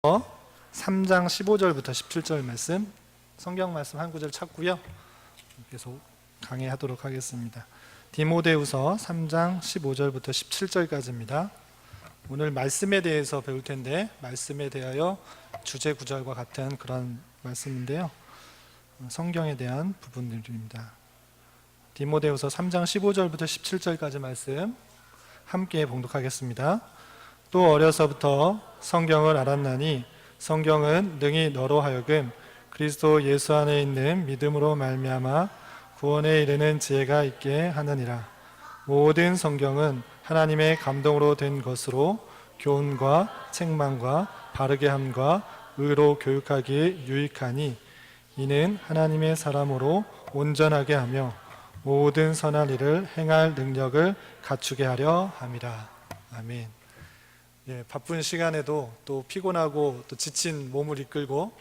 3장 15절부터 17절 말씀, 성경 말씀 한 구절 찾고요, 계속 강의하도록 하겠습니다. 디모데후서 3장 15절부터 17절까지입니다. 오늘 말씀에 대해서 배울 텐데, 말씀에 대하여 주제 구절과 같은 그런 말씀인데요, 성경에 대한 부분들입니다. 디모데후서 3장 15절부터 17절까지 말씀 함께 봉독하겠습니다. 또 어려서부터 성경을 알았나니 성경은 능히 너로 하여금 그리스도 예수 안에 있는 믿음으로 말미암아 구원에 이르는 지혜가 있게 하느니라. 모든 성경은 하나님의 감동으로 된 것으로 교훈과 책망과 바르게 함과 의로 교육하기에 유익하니 이는 하나님의 사람으로 온전하게 하며 모든 선한 일을 행할 능력을 갖추게 하려 함이라. 아멘. 바쁜 시간에도 또 피곤하고 또 지친 몸을 이끌고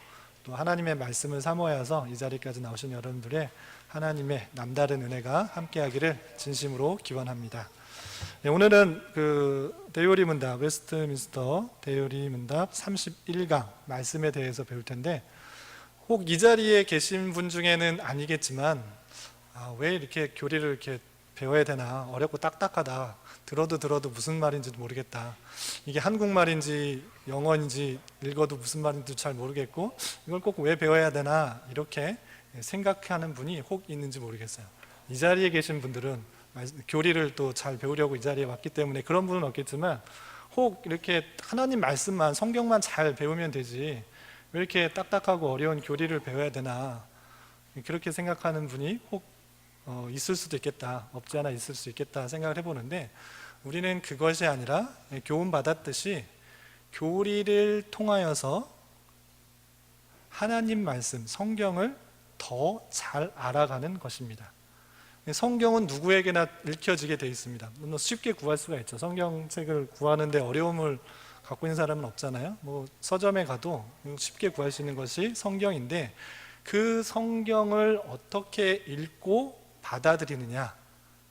또 하나님의 말씀을 사모하여서 이 자리까지 나오신 여러분들의 하나님의 남다른 은혜가 함께하기를 진심으로 기원합니다. 오늘은 대요리 문답, 웨스트민스터 대요리 문답 31강 말씀에 대해서 배울 텐데, 혹 이 자리에 계신 분 중에는 아니겠지만 왜 이렇게 교리를 이렇게 배워야 되나, 어렵고 딱딱하다, 들어도 무슨 말인지 모르겠다, 이게 한국말인지 영어인지 읽어도 무슨 말인지 잘 모르겠고 이걸 꼭 왜 배워야 되나, 이렇게 생각하는 분이 혹 있는지 모르겠어요. 이 자리에 계신 분들은 교리를 또 잘 배우려고 이 자리에 왔기 때문에 그런 분은 없겠지만, 혹 이렇게 하나님 말씀만, 성경만 잘 배우면 되지 왜 이렇게 딱딱하고 어려운 교리를 배워야 되나, 그렇게 생각하는 분이 혹 있을 수도 있겠다, 없지 않아 있을 수 있겠다 생각을 해보는데, 우리는 그것이 아니라 교훈 받았듯이 교리를 통하여서 하나님 말씀, 성경을 더 잘 알아가는 것입니다. 성경은 누구에게나 읽혀지게 되어 있습니다. 물론 쉽게 구할 수가 있죠. 성경책을 구하는데 어려움을 갖고 있는 사람은 없잖아요. 서점에 가도 쉽게 구할 수 있는 것이 성경인데, 그 성경을 어떻게 읽고 받아들이느냐,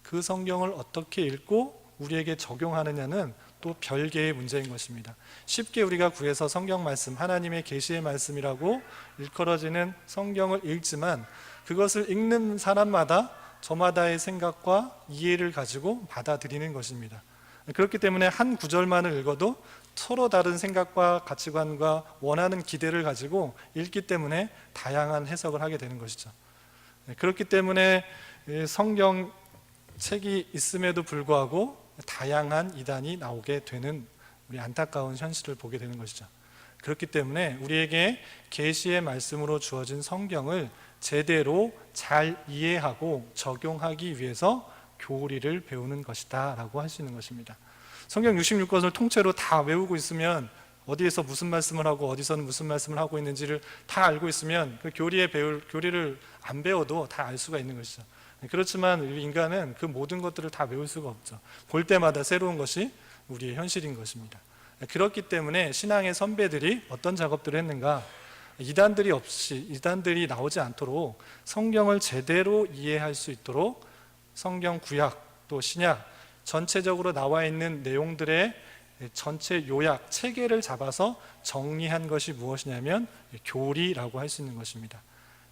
그 성경을 어떻게 읽고 우리에게 적용하느냐는 또 별개의 문제인 것입니다. 쉽게 우리가 구해서 성경 말씀, 하나님의 계시의 말씀이라고 일컬어지는 성경을 읽지만, 그것을 읽는 사람마다 저마다의 생각과 이해를 가지고 받아들이는 것입니다. 그렇기 때문에 한 구절만을 읽어도 서로 다른 생각과 가치관과 원하는 기대를 가지고 읽기 때문에 다양한 해석을 하게 되는 것이죠. 그렇기 때문에 성경 책이 있음에도 불구하고 다양한 이단이 나오게 되는 우리 안타까운 현실을 보게 되는 것이죠. 그렇기 때문에 우리에게 계시의 말씀으로 주어진 성경을 제대로 잘 이해하고 적용하기 위해서 교리를 배우는 것이다 라고 할 수 있는 것입니다. 성경 66권을 통째로 다 외우고 있으면, 어디에서 무슨 말씀을 하고 어디서는 무슨 말씀을 하고 있는지를 다 알고 있으면 그 교리를 안 배워도 다 알 수가 있는 것이죠. 그렇지만 우리 인간은 그 모든 것들을 다 외울 수가 없죠. 볼 때마다 새로운 것이 우리의 현실인 것입니다. 그렇기 때문에 신앙의 선배들이 어떤 작업들을 했는가, 이단들이 나오지 않도록 성경을 제대로 이해할 수 있도록 성경 구약 또 신약 전체적으로 나와 있는 내용들의 전체 요약, 체계를 잡아서 정리한 것이 무엇이냐면 교리라고 할 수 있는 것입니다.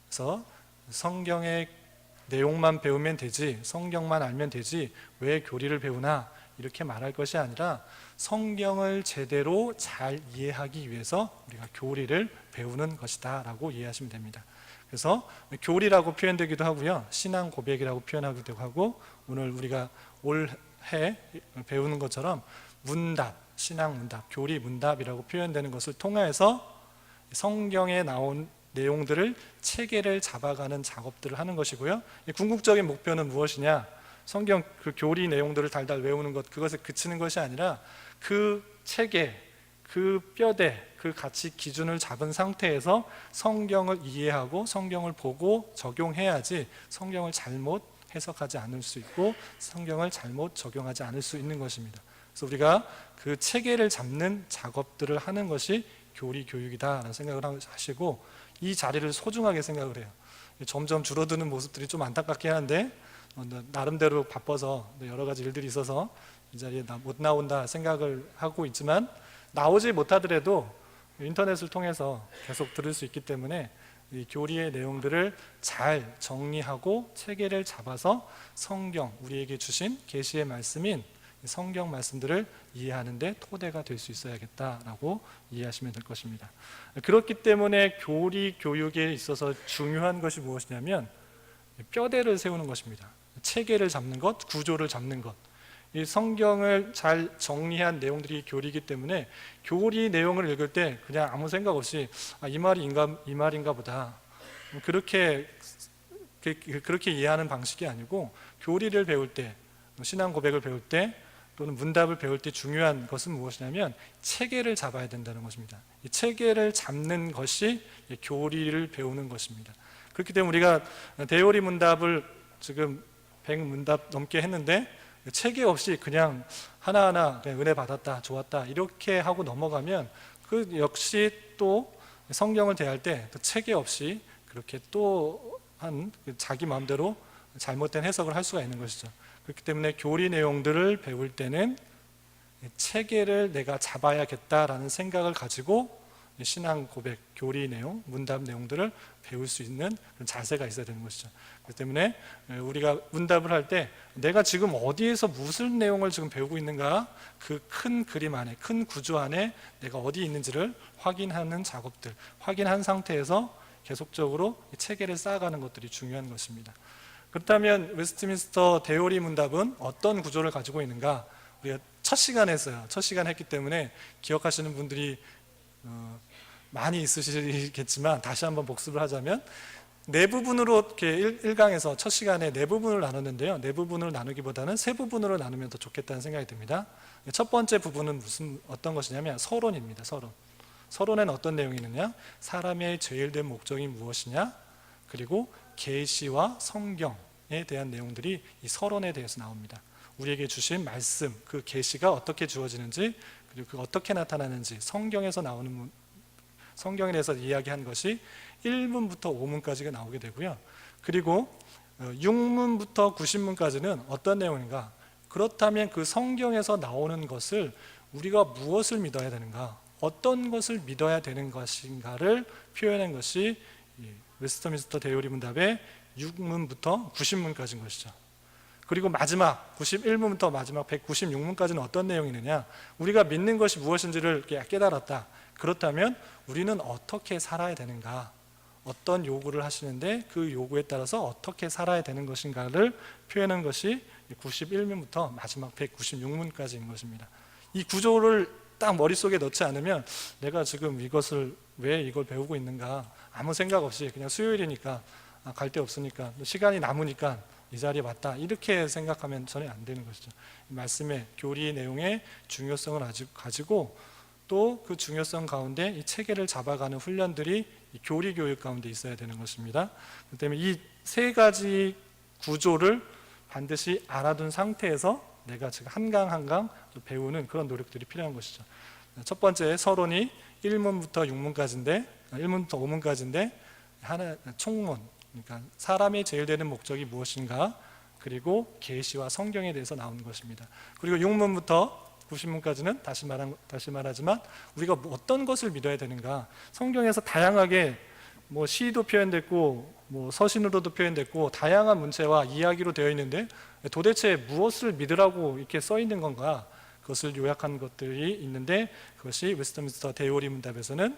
그래서 성경의 내용만 배우면 되지, 성경만 알면 되지 왜 교리를 배우나, 이렇게 말할 것이 아니라 성경을 제대로 잘 이해하기 위해서 우리가 교리를 배우는 것이다 라고 이해하시면 됩니다. 그래서 교리라고 표현되기도 하고요, 신앙 고백이라고 표현하기도 하고, 오늘 우리가 올해 배우는 것처럼 문답, 신앙 문답, 교리 문답이라고 표현되는 것을 통해서 성경에 나온 내용들을 체계를 잡아가는 작업들을 하는 것이고요. 궁극적인 목표는 무엇이냐, 성경 그 교리 내용들을 달달 외우는 것, 그것에 그치는 것이 아니라 그 체계, 그 뼈대, 그 가치 기준을 잡은 상태에서 성경을 이해하고 성경을 보고 적용해야지 성경을 잘못 해석하지 않을 수 있고 성경을 잘못 적용하지 않을 수 있는 것입니다. 그래서 우리가 그 체계를 잡는 작업들을 하는 것이 교리 교육이다라는 생각을 하시고, 이 자리를 소중하게 생각을 해요. 점점 줄어드는 모습들이 좀 안타깝긴 한데, 나름대로 바빠서 여러 가지 일들이 있어서 이 자리에 못 나온다 생각을 하고 있지만, 나오지 못하더라도 인터넷을 통해서 계속 들을 수 있기 때문에 이 교리의 내용들을 잘 정리하고 체계를 잡아서 성경, 우리에게 주신 계시의 말씀인 성경 말씀들을 이해하는 데 토대가 될 수 있어야겠다라고 이해하시면 될 것입니다. 그렇기 때문에 교리 교육에 있어서 중요한 것이 무엇이냐면 뼈대를 세우는 것입니다. 체계를 잡는 것, 구조를 잡는 것. 이 성경을 잘 정리한 내용들이 교리이기 때문에 교리 내용을 읽을 때 그냥 아무 생각 없이 이 말인가 보다 그렇게 이해하는 방식이 아니고, 교리를 배울 때, 신앙 고백을 배울 때 또는 문답을 배울 때 중요한 것은 무엇이냐면 체계를 잡아야 된다는 것입니다. 이 체계를 잡는 것이 교리를 배우는 것입니다. 그렇기 때문에 우리가 대요리 문답을 지금 100문답 넘게 했는데 체계 없이 그냥 하나하나 그냥 은혜 받았다, 좋았다 이렇게 하고 넘어가면 그 역시 또 성경을 대할 때 체계 없이 그렇게 또 한 자기 마음대로 잘못된 해석을 할 수가 있는 것이죠. 그렇기 때문에 교리 내용들을 배울 때는 체계를 내가 잡아야겠다라는 생각을 가지고 신앙 고백, 교리 내용, 문답 내용들을 배울 수 있는 그런 자세가 있어야 되는 것이죠. 그렇기 때문에 우리가 문답을 할 때 내가 지금 어디에서 무슨 내용을 지금 배우고 있는가, 그 큰 그림 안에, 큰 구조 안에 내가 어디 있는지를 확인하는 작업들, 확인한 상태에서 계속적으로 체계를 쌓아가는 것들이 중요한 것입니다. 그렇다면 웨스트민스터 대요리 문답은 어떤 구조를 가지고 있는가? 우리가 첫 시간에 했어요. 첫 시간 했기 때문에 기억하시는 분들이 많이 있으시겠지만 다시 한번 복습을 하자면, 네 부분으로 이렇게 1강에서 첫 시간에 네 부분을 나눴는데요. 네 부분을 나누기보다는 세 부분으로 나누면 더 좋겠다는 생각이 듭니다. 첫 번째 부분은 어떤 것이냐면 서론입니다. 서론에는 어떤 내용이 있느냐? 사람의 제일 된 목적이 무엇이냐? 그리고 계시와 성경에 대한 내용들이 이 서론에 대해서 나옵니다. 우리에게 주신 말씀, 그 계시가 어떻게 주어지는지, 그리고 그 어떻게 나타나는지, 성경에서 나오는 성경에 대해서 이야기한 것이 1문부터 5문까지가 나오게 되고요. 그리고 6문부터 90문까지는 어떤 내용인가? 그렇다면 그 성경에서 나오는 것을 우리가 무엇을 믿어야 되는가? 어떤 것을 믿어야 되는 것인가를 표현한 것이 웨스트민스터 대요리 문답의 6문부터 90문까지인 것이죠. 그리고 마지막 91문부터 마지막 196문까지는 어떤 내용이 있느냐? 우리가 믿는 것이 무엇인지를 깨달았다. 그렇다면 우리는 어떻게 살아야 되는가? 어떤 요구를 하시는데 그 요구에 따라서 어떻게 살아야 되는 것인가를 표현한 것이 91문부터 마지막 196문까지인 것입니다. 이 구조를 딱 머릿속에 넣지 않으면 내가 지금 왜 이걸 배우고 있는가, 아무 생각 없이 그냥 수요일이니까 갈 데 없으니까 시간이 남으니까 이 자리에 왔다 이렇게 생각하면 전혀 안 되는 것이죠. 말씀의 교리 내용의 중요성을 가지고 또 그 중요성 가운데 이 체계를 잡아가는 훈련들이 이 교리 교육 가운데 있어야 되는 것입니다. 그렇기 때문에 이 세 가지 구조를 반드시 알아둔 상태에서 내가 지금 한 강 한 강 배우는 그런 노력들이 필요한 것이죠. 첫 번째 서론이 1문부터 6문까지인데 1문부터 5문까지인데 하나 총문, 그러니까 사람의 제일 되는 목적이 무엇인가, 그리고 계시와 성경에 대해서 나오는 것입니다. 그리고 6문부터 90문까지는 다시 말하지만 우리가 어떤 것을 믿어야 되는가. 성경에서 다양하게 시도 표현됐고 서신으로도 표현됐고 다양한 문체와 이야기로 되어 있는데 도대체 무엇을 믿으라고 이렇게 써 있는 건가, 그것을 요약한 것들이 있는데 그것이 웨스트민스터 대요리 문답에서는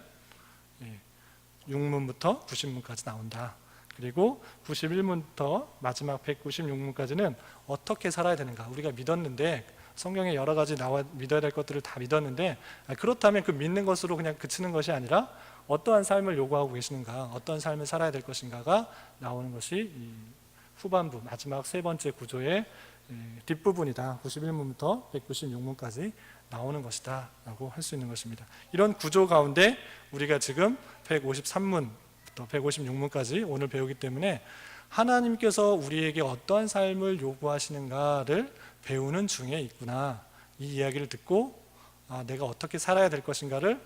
6문부터 90문까지 나온다. 그리고 91문부터 마지막 196문까지는 어떻게 살아야 되는가. 우리가 믿었는데 성경에 여러 가지 믿어야 될 것들을 다 믿었는데 그렇다면 그 믿는 것으로 그냥 그치는 것이 아니라 어떠한 삶을 요구하고 계시는가, 어떤 삶을 살아야 될 것인가가 나오는 것이 이 후반부 마지막 세 번째 구조의 뒷부분이다. 91문부터 196문까지 나오는 것이다 라고 할 수 있는 것입니다. 이런 구조 가운데 우리가 지금 153문부터 156문까지 오늘 배우기 때문에 하나님께서 우리에게 어떠한 삶을 요구하시는가를 배우는 중에 있구나, 이 이야기를 듣고 내가 어떻게 살아야 될 것인가를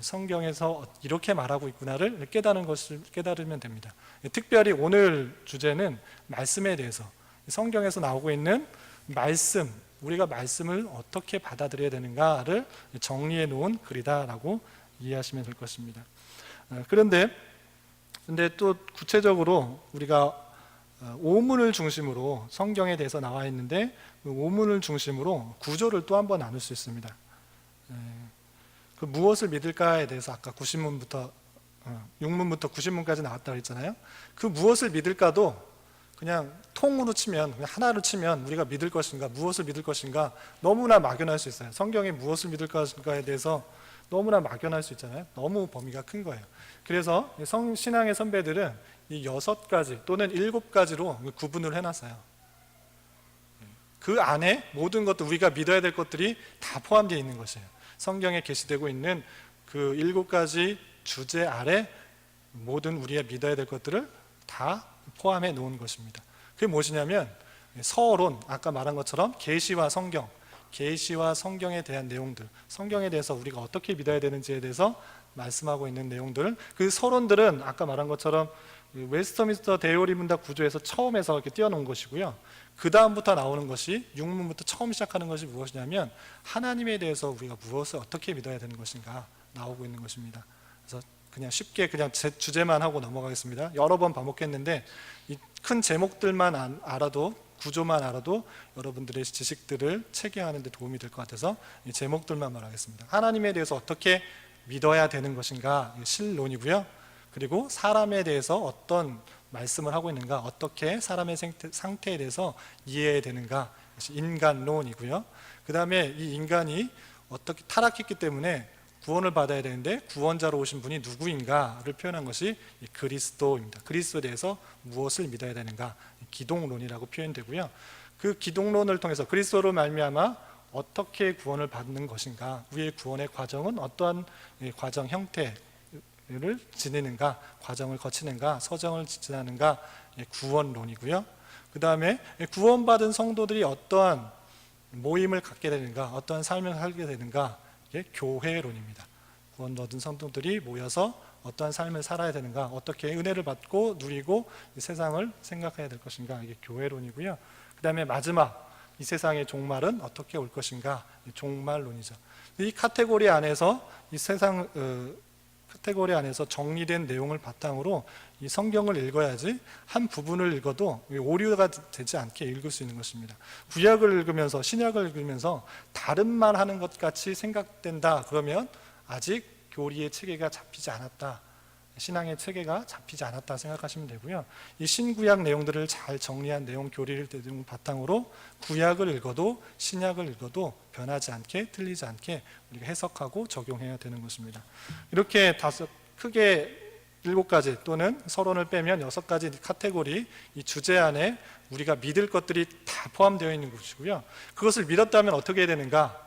성경에서 이렇게 말하고 있구나를 깨달으면 됩니다. 특별히 오늘 주제는 말씀에 대해서, 성경에서 나오고 있는 말씀, 우리가 말씀을 어떻게 받아들여야 되는가를 정리해 놓은 글이다라고 이해하시면 될 것입니다. 그런데 또 구체적으로 우리가 오문을 중심으로 성경에 대해서 나와 있는데 그 오문을 중심으로 구조를 또 한번 나눌 수 있습니다. 그 무엇을 믿을까에 대해서 아까 90문부터 6문부터 90문까지 나왔다고 했잖아요. 그 무엇을 믿을까도 그냥 통으로 치면, 그냥 하나로 치면 우리가 믿을 것인가, 무엇을 믿을 것인가 너무나 막연할 수 있어요. 성경에 무엇을 믿을 것인가에 대해서 너무나 막연할 수 있잖아요. 너무 범위가 큰 거예요. 그래서 신앙의 선배들은 이 6가지 또는 7가지로 구분을 해놨어요. 그 안에 모든 것들, 우리가 믿어야 될 것들이 다 포함되어 있는 것이에요. 성경에 게시되고 있는 그 7가지 주제 아래 모든 우리가 믿어야 될 것들을 다 포함해 놓은 것입니다. 그게 무엇이냐면 서론, 아까 말한 것처럼 계시와 성경, 계시와 성경에 대한 내용들, 성경에 대해서 우리가 어떻게 믿어야 되는지에 대해서 말씀하고 있는 내용들, 그 서론들은 아까 말한 것처럼 웨스터민스터 대요리 문답 구조에서 처음에서 이렇게 띄워놓은 것이고요. 그 다음부터 나오는 것이 6문부터 처음 시작하는 것이 무엇이냐면 하나님에 대해서 우리가 무엇을 어떻게 믿어야 되는 것인가 나오고 있는 것입니다. 그래서 그냥 쉽게 그냥 주제만 하고 넘어가겠습니다. 여러 번 반복했는데 이 큰 제목들만 알아도, 구조만 알아도 여러분들의 지식들을 체계하는 데 도움이 될 것 같아서 이 제목들만 말하겠습니다. 하나님에 대해서 어떻게 믿어야 되는 것인가 실론이고요. 그리고 사람에 대해서 어떤 말씀을 하고 있는가, 어떻게 사람의 상태에 대해서 이해해야 되는가, 인간론이고요. 그 다음에 이 인간이 어떻게 타락했기 때문에 구원을 받아야 되는데 구원자로 오신 분이 누구인가를 표현한 것이 그리스도입니다. 그리스도에 대해서 무엇을 믿어야 되는가, 기독론이라고 표현되고요. 그 기독론을 통해서 그리스도로 말미암아 어떻게 구원을 받는 것인가, 우리의 구원의 과정은 어떠한 과정 형태를 지내는가, 과정을 거치는가, 서정을 지나는가, 구원론이고요. 그 다음에 구원받은 성도들이 어떠한 모임을 갖게 되는가, 어떠한 삶을 살게 되는가, 이게 교회론입니다. 구원 얻은 성도들이 모여서 어떠한 삶을 살아야 되는가, 어떻게 은혜를 받고 누리고 이 세상을 생각해야 될 것인가, 이게 교회론이고요. 그 다음에 마지막, 이 세상의 종말은 어떻게 올 것인가, 종말론이죠. 이 카테고리 안에서 이 세상 카테고리 안에서 정리된 내용을 바탕으로 이 성경을 읽어야지 한 부분을 읽어도 오류가 되지 않게 읽을 수 있는 것입니다. 구약을 읽으면서, 신약을 읽으면서 다른 말 하는 것 같이 생각된다 그러면 아직 교리의 체계가 잡히지 않았다, 신앙의 체계가 잡히지 않았다 생각하시면 되고요. 이 신구약 내용들을 잘 정리한 내용, 교리를 바탕으로 구약을 읽어도 신약을 읽어도 변하지 않게, 틀리지 않게 우리가 해석하고 적용해야 되는 것입니다. 이렇게 크게 7가지 또는 서론을 빼면 6가지 카테고리, 이 주제 안에 우리가 믿을 것들이 다 포함되어 있는 것이고요. 그것을 믿었다면 어떻게 해야 되는가?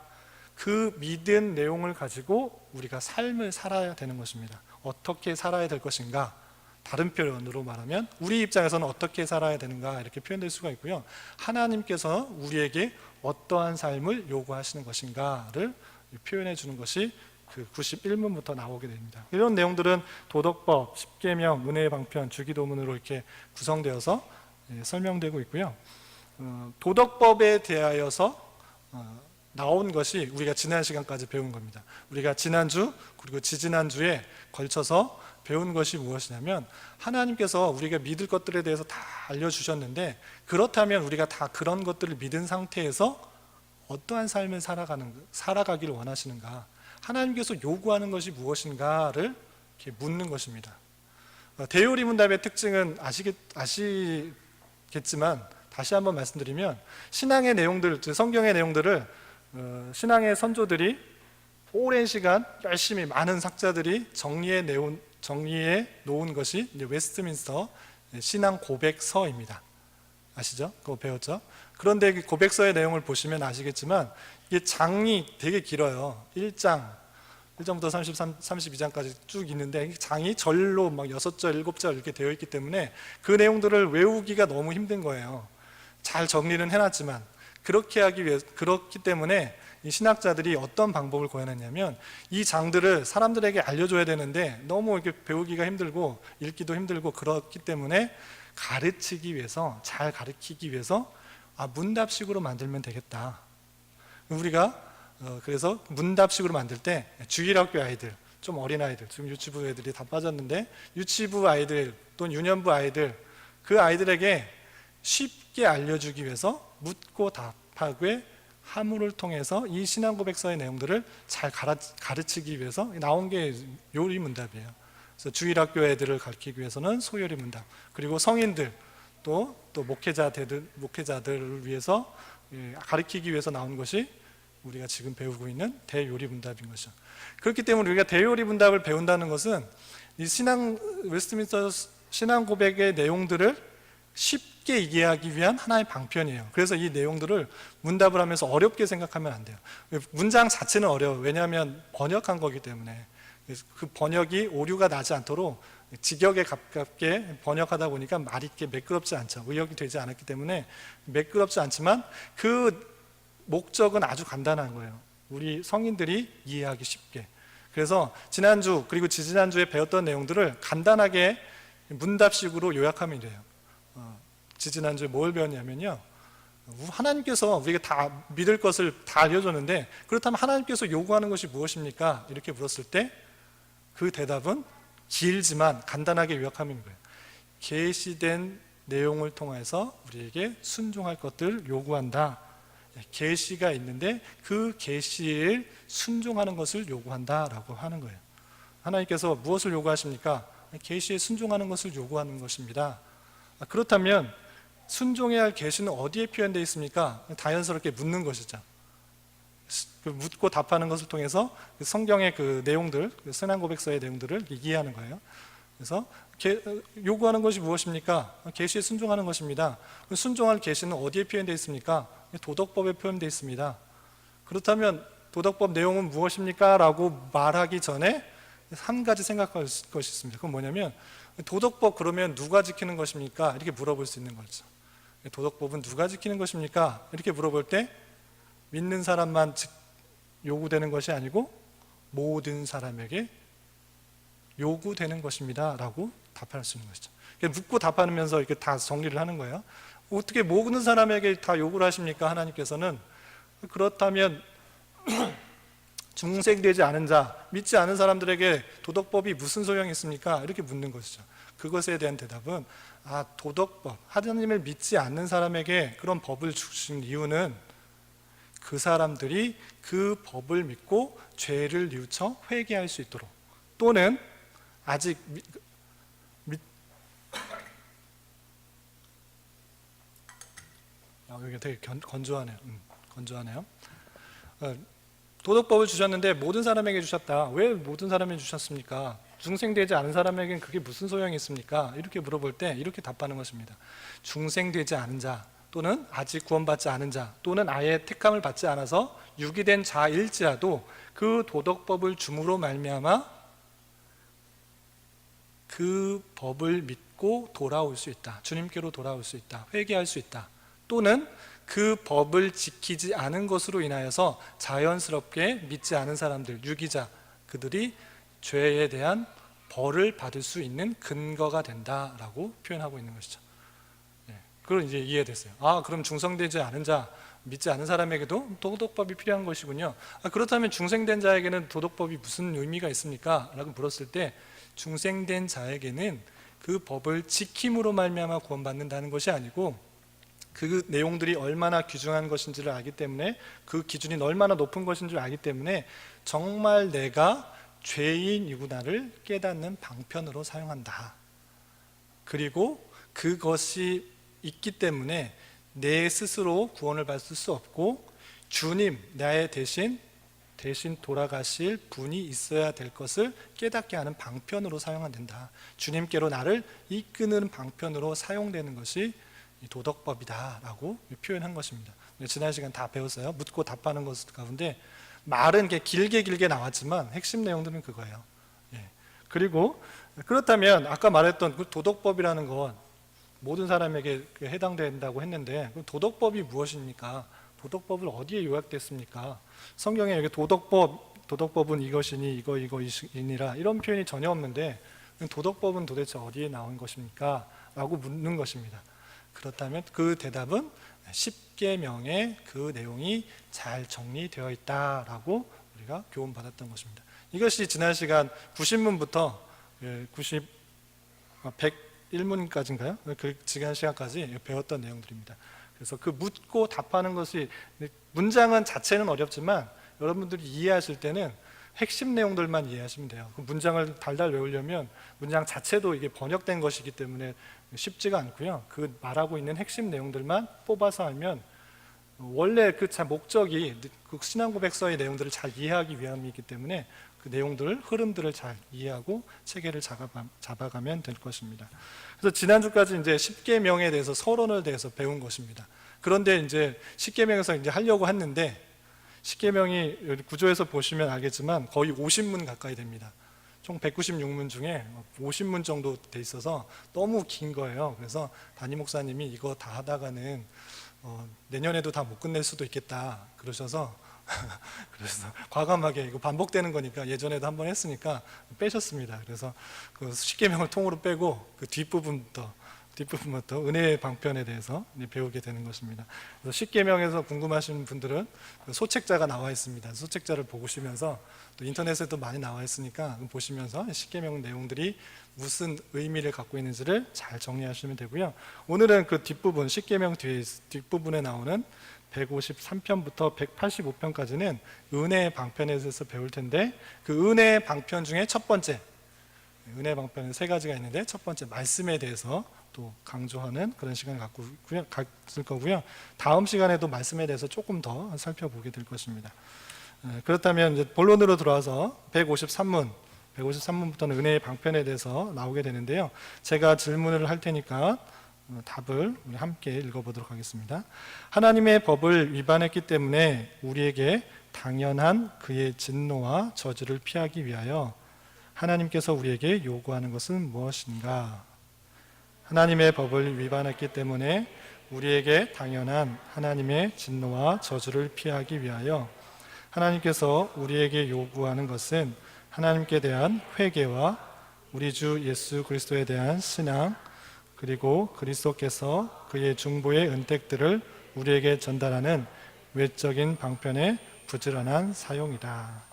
그 믿은 내용을 가지고 우리가 삶을 살아야 되는 것입니다. 어떻게 살아야 될 것인가, 다른 표현으로 말하면 우리 입장에서는 어떻게 살아야 되는가 이렇게 표현될 수가 있고요. 하나님께서 우리에게 어떠한 삶을 요구하시는 것인가를 표현해 주는 것이 그 91문부터 나오게 됩니다. 이런 내용들은 도덕법, 십계명, 은혜의 방편, 주기도문으로 이렇게 구성되어서 설명되고 있고요. 도덕법에 대하여서 나온 것이 우리가 지난 시간까지 배운 겁니다. 우리가 지난주 그리고 지지난주에 걸쳐서 배운 것이 무엇이냐면 하나님께서 우리가 믿을 것들에 대해서 다 알려주셨는데, 그렇다면 우리가 다 그런 것들을 믿은 상태에서 어떠한 삶을 살아가기를 원하시는가, 하나님께서 요구하는 것이 무엇인가를 이렇게 묻는 것입니다. 대요리 문답의 특징은 아시겠지만 다시 한번 말씀드리면, 신앙의 내용들, 성경의 내용들을 신앙의 선조들이 오랜 시간 열심히 많은 학자들이 정리해 놓은 것이 이제 웨스트민스터 신앙 고백서입니다. 아시죠? 그거 배웠죠? 그런데 고백서의 내용을 보시면 아시겠지만 이게 장이 되게 길어요. 1장부터 32장까지 쭉 있는데 장이 절로 막 6절, 7절 이렇게 되어 있기 때문에 그 내용들을 외우기가 너무 힘든 거예요. 잘 정리는 해놨지만 그렇기 때문에 이 신학자들이 어떤 방법을 고안했냐면, 이 장들을 사람들에게 알려줘야 되는데 너무 이렇게 배우기가 힘들고 읽기도 힘들고 그렇기 때문에 가르치기 위해서, 잘 가르치기 위해서 문답식으로 만들면 되겠다. 우리가 그래서 문답식으로 만들 때 주일학교 아이들, 좀 어린 아이들, 지금 유치부 애들이 다 빠졌는데 유치부 아이들 또는 유년부 아이들, 그 아이들에게 쉽게 알려주기 위해서 묻고 답하고의 함을 통해서 이 신앙 고백서의 내용들을 잘 가르치기 위해서 나온 게 요리 문답이에요. 그래서 주일학교 애들을 가르치기 위해서는 소요리 문답, 그리고 성인들 또 목회자들을 위해서 가르치기 위해서 나온 것이 우리가 지금 배우고 있는 대요리 문답인 것이죠. 그렇기 때문에 우리가 대요리 문답을 배운다는 것은 이 웨스트민스터 신앙 고백의 내용들을 쉽게 이해하기 위한 하나의 방편이에요. 그래서 이 내용들을 문답을 하면서 어렵게 생각하면 안 돼요. 문장 자체는 어려워요. 왜냐하면 번역한 거기 때문에. 그 번역이 오류가 나지 않도록 직역에 가깝게 번역하다 보니까 말이 이렇게 매끄럽지 않죠. 의역이 되지 않았기 때문에 매끄럽지 않지만 그 목적은 아주 간단한 거예요. 우리 성인들이 이해하기 쉽게. 그래서 지난주 그리고 지지난주에 배웠던 내용들을 간단하게 문답식으로 요약하면 돼요. 지지난주에 뭘 배웠냐면요, 하나님께서 우리가 다 믿을 것을 다 알려줬는데 그렇다면 하나님께서 요구하는 것이 무엇입니까? 이렇게 물었을 때 그 대답은 길지만 간단하게 요약하면 거예요. 계시된 내용을 통해서 우리에게 순종할 것들을 요구한다. 계시가 있는데 그 계시를 순종하는 것을 요구한다라고 하는 거예요. 하나님께서 무엇을 요구하십니까? 계시에 순종하는 것을 요구하는 것입니다. 그렇다면 순종해야 할 계시는 어디에 표현되어 있습니까? 자연스럽게 묻는 것이죠. 묻고 답하는 것을 통해서 성경의 그 내용들, 신앙 고백서의 내용들을 이해하는 거예요. 그래서 요구하는 것이 무엇입니까? 계시에 순종하는 것입니다. 순종할 계시는 어디에 표현되어 있습니까? 도덕법에 표현되어 있습니다. 그렇다면 도덕법 내용은 무엇입니까? 라고 말하기 전에 한 가지 생각할 것이 있습니다. 그건 뭐냐면 도덕법 그러면 누가 지키는 것입니까? 이렇게 물어볼 수 있는 거죠. 도덕법은 누가 지키는 것입니까? 이렇게 물어볼 때 믿는 사람만 요구되는 것이 아니고 모든 사람에게 요구되는 것입니다 라고 답할 수 있는 것이죠. 묻고 답하면서 이렇게 다 정리를 하는 거예요. 어떻게 모든 사람에게 다 요구를 하십니까? 하나님께서는. 그렇다면 중생되지 않은 자, 믿지 않은 사람들에게 도덕법이 무슨 소용이 있습니까? 이렇게 묻는 것이죠. 그것에 대한 대답은 도덕법, 하나님을 믿지 않는 사람에게 그런 법을 주신 이유는 그 사람들이 그 법을 믿고 죄를 뉘우쳐 회개할 수 있도록, 또는 아직 여기 되게 건조하네요. 건조하네요. 도덕법을 주셨는데 모든 사람에게 주셨다. 왜 모든 사람에게 주셨습니까? 중생되지 않은 사람에게는 그게 무슨 소용이 있습니까? 이렇게 물어볼 때 이렇게 답하는 것입니다. 중생되지 않은 자, 또는 아직 구원받지 않은 자, 또는 아예 택함을 받지 않아서 유기된 자일지라도 그 도덕법을 줌으로 말미암아 그 법을 믿고 돌아올 수 있다. 주님께로 돌아올 수 있다. 회개할 수 있다. 또는 그 법을 지키지 않은 것으로 인하여서 자연스럽게 믿지 않은 사람들, 유기자, 그들이 죄에 대한 벌을 받을 수 있는 근거가 된다라고 표현하고 있는 것이죠. 그걸 이제 이해됐어요. 그럼 중생되지 않은 자, 믿지 않은 사람에게도 도덕법이 필요한 것이군요. 그렇다면 중생된 자에게는 도덕법이 무슨 의미가 있습니까? 라고 물었을 때 중생된 자에게는 그 법을 지킴으로 말미암아 구원받는다는 것이 아니고 그 내용들이 얼마나 귀중한 것인지를 알기 때문에, 그 기준이 얼마나 높은 것인지를 알기 때문에 정말 내가 죄인이구나를 깨닫는 방편으로 사용한다. 그리고 그것이 있기 때문에 내 스스로 구원을 받을 수 없고 주님, 나의 대신 돌아가실 분이 있어야 될 것을 깨닫게 하는 방편으로 사용한다. 주님께로 나를 이끄는 방편으로 사용되는 것이 도덕법이다 라고 표현한 것입니다. 지난 시간 다 배웠어요. 묻고 답하는 것 가운데 말은 길게 나왔지만 핵심 내용들은 그거예요. 그리고 그렇다면 아까 말했던 그 도덕법이라는 건 모든 사람에게 해당된다고 했는데 도덕법이 무엇입니까? 도덕법을 어디에 요약됐습니까? 성경에 여기 도덕법은 이것이니 이거이니라 이런 표현이 전혀 없는데 도덕법은 도대체 어디에 나온 것입니까? 라고 묻는 것입니다. 그렇다면 그 대답은 십계명의 그 내용이 잘 정리되어 있다라고 우리가 교훈받았던 것입니다. 이것이 지난 시간 90문부터 101문까지인가요? 그 지난 시간까지 배웠던 내용들입니다. 그래서 그 묻고 답하는 것이 문장은 자체는 어렵지만 여러분들이 이해하실 때는 핵심 내용들만 이해하시면 돼요. 그 문장을 달달 외우려면 문장 자체도 이게 번역된 것이기 때문에 쉽지가 않고요. 그 말하고 있는 핵심 내용들만 뽑아서 알면 원래 그 목적이 그 신앙고백서의 내용들을 잘 이해하기 위함이기 때문에 그 내용들, 흐름들을 잘 이해하고 체계를 잡아가면 될 것입니다. 그래서 지난주까지 이제 십계명에 대해서 서론을 대해서 배운 것입니다. 그런데 이제 십계명에서 이제 하려고 했는데 십계명이 구조에서 보시면 알겠지만 거의 50문 가까이 됩니다. 총 196문 중에 50문 정도 돼 있어서 너무 긴 거예요. 그래서 담임 목사님이 이거 다 하다가는 내년에도 다 못 끝낼 수도 있겠다 그러셔서 그래서 과감하게 이거 반복되는 거니까 예전에도 한번 했으니까 빼셨습니다. 그래서 그 십계명을 통으로 빼고 그 뒷부분부터 은혜의 방편에 대해서 배우게 되는 것입니다. 그래서 십계명에서 궁금하신 분들은 그 소책자가 나와 있습니다. 소책자를 보시면서 또 인터넷에도 많이 나와 있으니까 보시면서 십계명 내용들이 무슨 의미를 갖고 있는지를 잘 정리하시면 되고요. 오늘은 그 뒷부분, 십계명 뒷부분에 나오는 153편부터 185편까지는 은혜의 방편에 대해서 배울 텐데 그 은혜의 방편 중에 첫 번째, 은혜의 방편은 세 가지가 있는데 첫 번째 말씀에 대해서 또 강조하는 그런 시간을 갖을 거고요. 다음 시간에도 말씀에 대해서 조금 더 살펴보게 될 것입니다. 그렇다면 이제 본론으로 들어와서 153문부터는 은혜의 방편에 대해서 나오게 되는데요. 제가 질문을 할 테니까 답을 우리 함께 읽어보도록 하겠습니다. 하나님의 법을 위반했기 때문에 우리에게 당연한 그의 진노와 저주를 피하기 위하여 하나님께서 우리에게 요구하는 것은 무엇인가? 하나님의 법을 위반했기 때문에 우리에게 당연한 하나님의 진노와 저주를 피하기 위하여 하나님께서 우리에게 요구하는 것은 하나님께 대한 회개와 우리 주 예수 그리스도에 대한 신앙, 그리고 그리스도께서 그의 중보의 은택들을 우리에게 전달하는 외적인 방편의 부지런한 사용이다.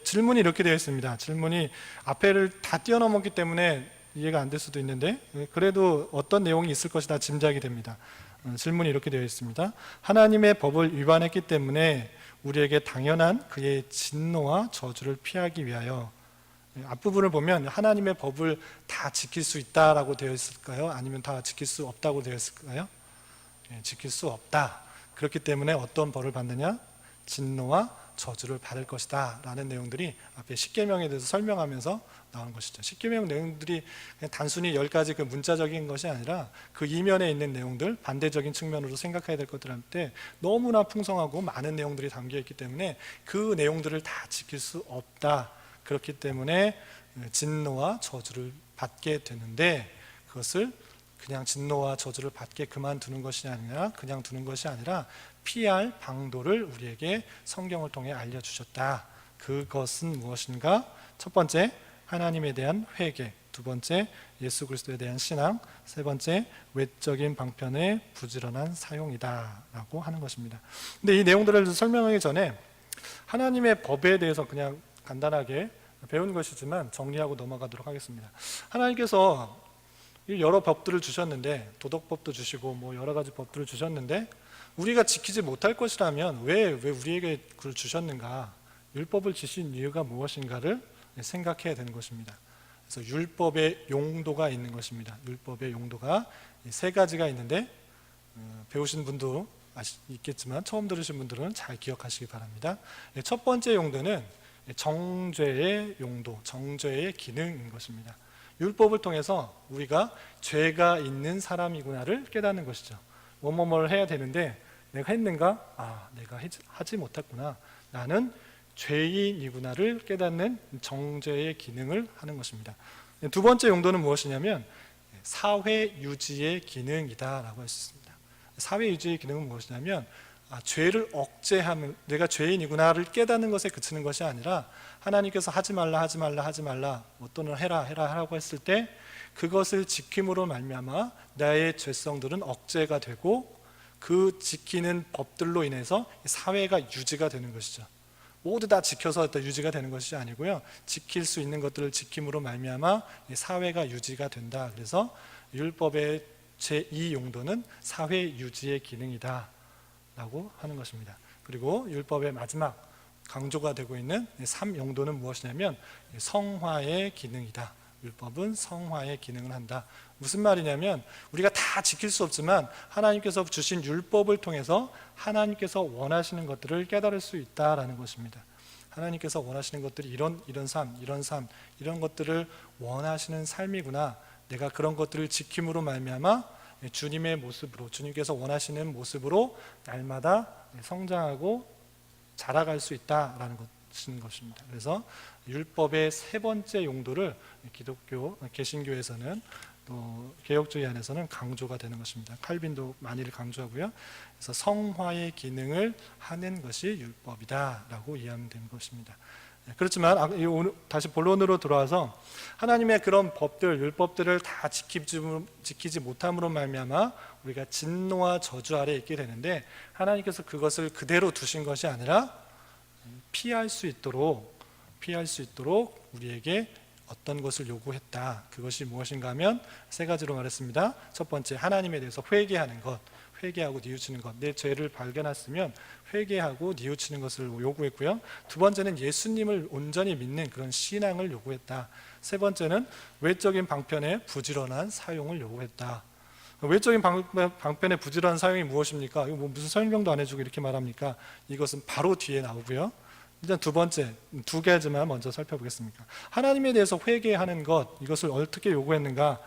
질문이 이렇게 되어 있습니다. 질문이 앞에를 다 뛰어넘었기 때문에 이해가 안 될 수도 있는데 그래도 어떤 내용이 있을 것이다 짐작이 됩니다. 질문이 이렇게 되어 있습니다. 하나님의 법을 위반했기 때문에 우리에게 당연한 그의 진노와 저주를 피하기 위하여, 앞부분을 보면 하나님의 법을 다 지킬 수 있다라고 되어 있을까요? 아니면 다 지킬 수 없다고 되어 있을까요? 지킬 수 없다. 그렇기 때문에 어떤 벌을 받느냐? 진노와 저주를 받을 것이다 라는 내용들이 앞에 십계명에 대해서 설명하면서 나온 것이죠. 십계명 내용들이 그냥 단순히 10가지 그 문자적인 것이 아니라 그 이면에 있는 내용들, 반대적인 측면으로 생각해야 될 것들한테 너무나 풍성하고 많은 내용들이 담겨 있기 때문에 그 내용들을 다 지킬 수 없다. 그렇기 때문에 진노와 저주를 받게 되는데, 그것을 그냥 진노와 저주를 받게 그만두는 것이 아니라, 그냥 두는 것이 아니라 피할 방도를 우리에게 성경을 통해 알려주셨다. 그것은 무엇인가? 첫 번째, 하나님에 대한 회개. 두 번째, 예수 그리스도에 대한 신앙. 세 번째, 외적인 방편의 부지런한 사용이다 라고 하는 것입니다. 근데 이 내용들을 설명하기 전에 하나님의 법에 대해서 그냥 간단하게 배운 것이지만 정리하고 넘어가도록 하겠습니다. 하나님께서 여러 법들을 주셨는데, 도덕법도 주시고 뭐 여러 가지 법들을 주셨는데 우리가 지키지 못할 것이라면 왜 우리에게 그걸 주셨는가? 율법을 주신 이유가 무엇인가를 생각해야 되는 것입니다. 그래서 율법의 용도가 있는 것입니다. 율법의 용도가 세 가지가 있는데, 배우신 분도 있겠지만 처음 들으신 분들은 잘 기억하시기 바랍니다. 첫 번째 용도는 정죄의 용도, 정죄의 기능인 것입니다. 율법을 통해서 우리가 죄가 있는 사람이구나를 깨닫는 것이죠. 뭐뭐를 해야 되는데 내가 했는가? 내가 하지 못했구나. 나는 죄인이구나를 깨닫는 정죄의 기능을 하는 것입니다. 두 번째 용도는 무엇이냐면 사회 유지의 기능이다 라고 할 수 있습니다. 사회 유지의 기능은 무엇이냐면 죄를 억제하면, 내가 죄인이구나를 깨닫는 것에 그치는 것이 아니라 하나님께서 하지 말라 또는 해라 하라고 했을 때 그것을 지킴으로 말미암아 나의 죄성들은 억제가 되고 그 지키는 법들로 인해서 사회가 유지가 되는 것이죠. 모두 다 지켜서 유지가 되는 것이 아니고요. 지킬 수 있는 것들을 지킴으로 말미암아 사회가 유지가 된다. 그래서 율법의 제2 용도는 사회 유지의 기능이다 라고 하는 것입니다. 그리고 율법의 마지막 강조가 되고 있는 3용도는 무엇이냐면 성화의 기능이다. 율법은 성화의 기능을 한다. 무슨 말이냐면 우리가 다 지킬 수 없지만 하나님께서 주신 율법을 통해서 하나님께서 원하시는 것들을 깨달을 수 있다라는 것입니다. 하나님께서 원하시는 것들이 이런 삶, 이런 것들을 원하시는 삶이구나. 내가 그런 것들을 지킴으로 말미암아 주님의 모습으로, 주님께서 원하시는 모습으로 날마다 성장하고 자라갈 수 있다라는 것입니다. 그래서 율법의 세 번째 용도를 기독교, 개신교에서는 또 개혁주의 안에서는 강조가 되는 것입니다. 칼빈도 많이 강조하고요. 그래서 성화의 기능을 하는 것이 율법이다라고 이해하면 되는 것입니다. 그렇지만 다시 본론으로 돌아와서 하나님의 그런 법들, 율법들을 다 지키지 못함으로 말미암아 우리가 진노와 저주 아래에 있게 되는데 하나님께서 그것을 그대로 두신 것이 아니라 피할 수 있도록 우리에게 어떤 것을 요구했다. 그것이 무엇인가 하면 세 가지로 말했습니다. 첫 번째, 하나님에 대해서 회개하는 것, 회개하고 뉘우치는 것. 내 죄를 발견했으면 회개하고 뉘우치는 것을 요구했고요. 두 번째는 예수님을 온전히 믿는 그런 신앙을 요구했다. 세 번째는 외적인 방편의 부지런한 사용을 요구했다. 외적인 방편의 부지런한 사용이 무엇입니까? 이거 무슨 설명도 안 해주고 이렇게 말합니까? 이것은 바로 뒤에 나오고요. 일단 두 번째, 두 가지만 먼저 살펴보겠습니다. 하나님에 대해서 회개하는 것, 이것을 어떻게 요구했는가?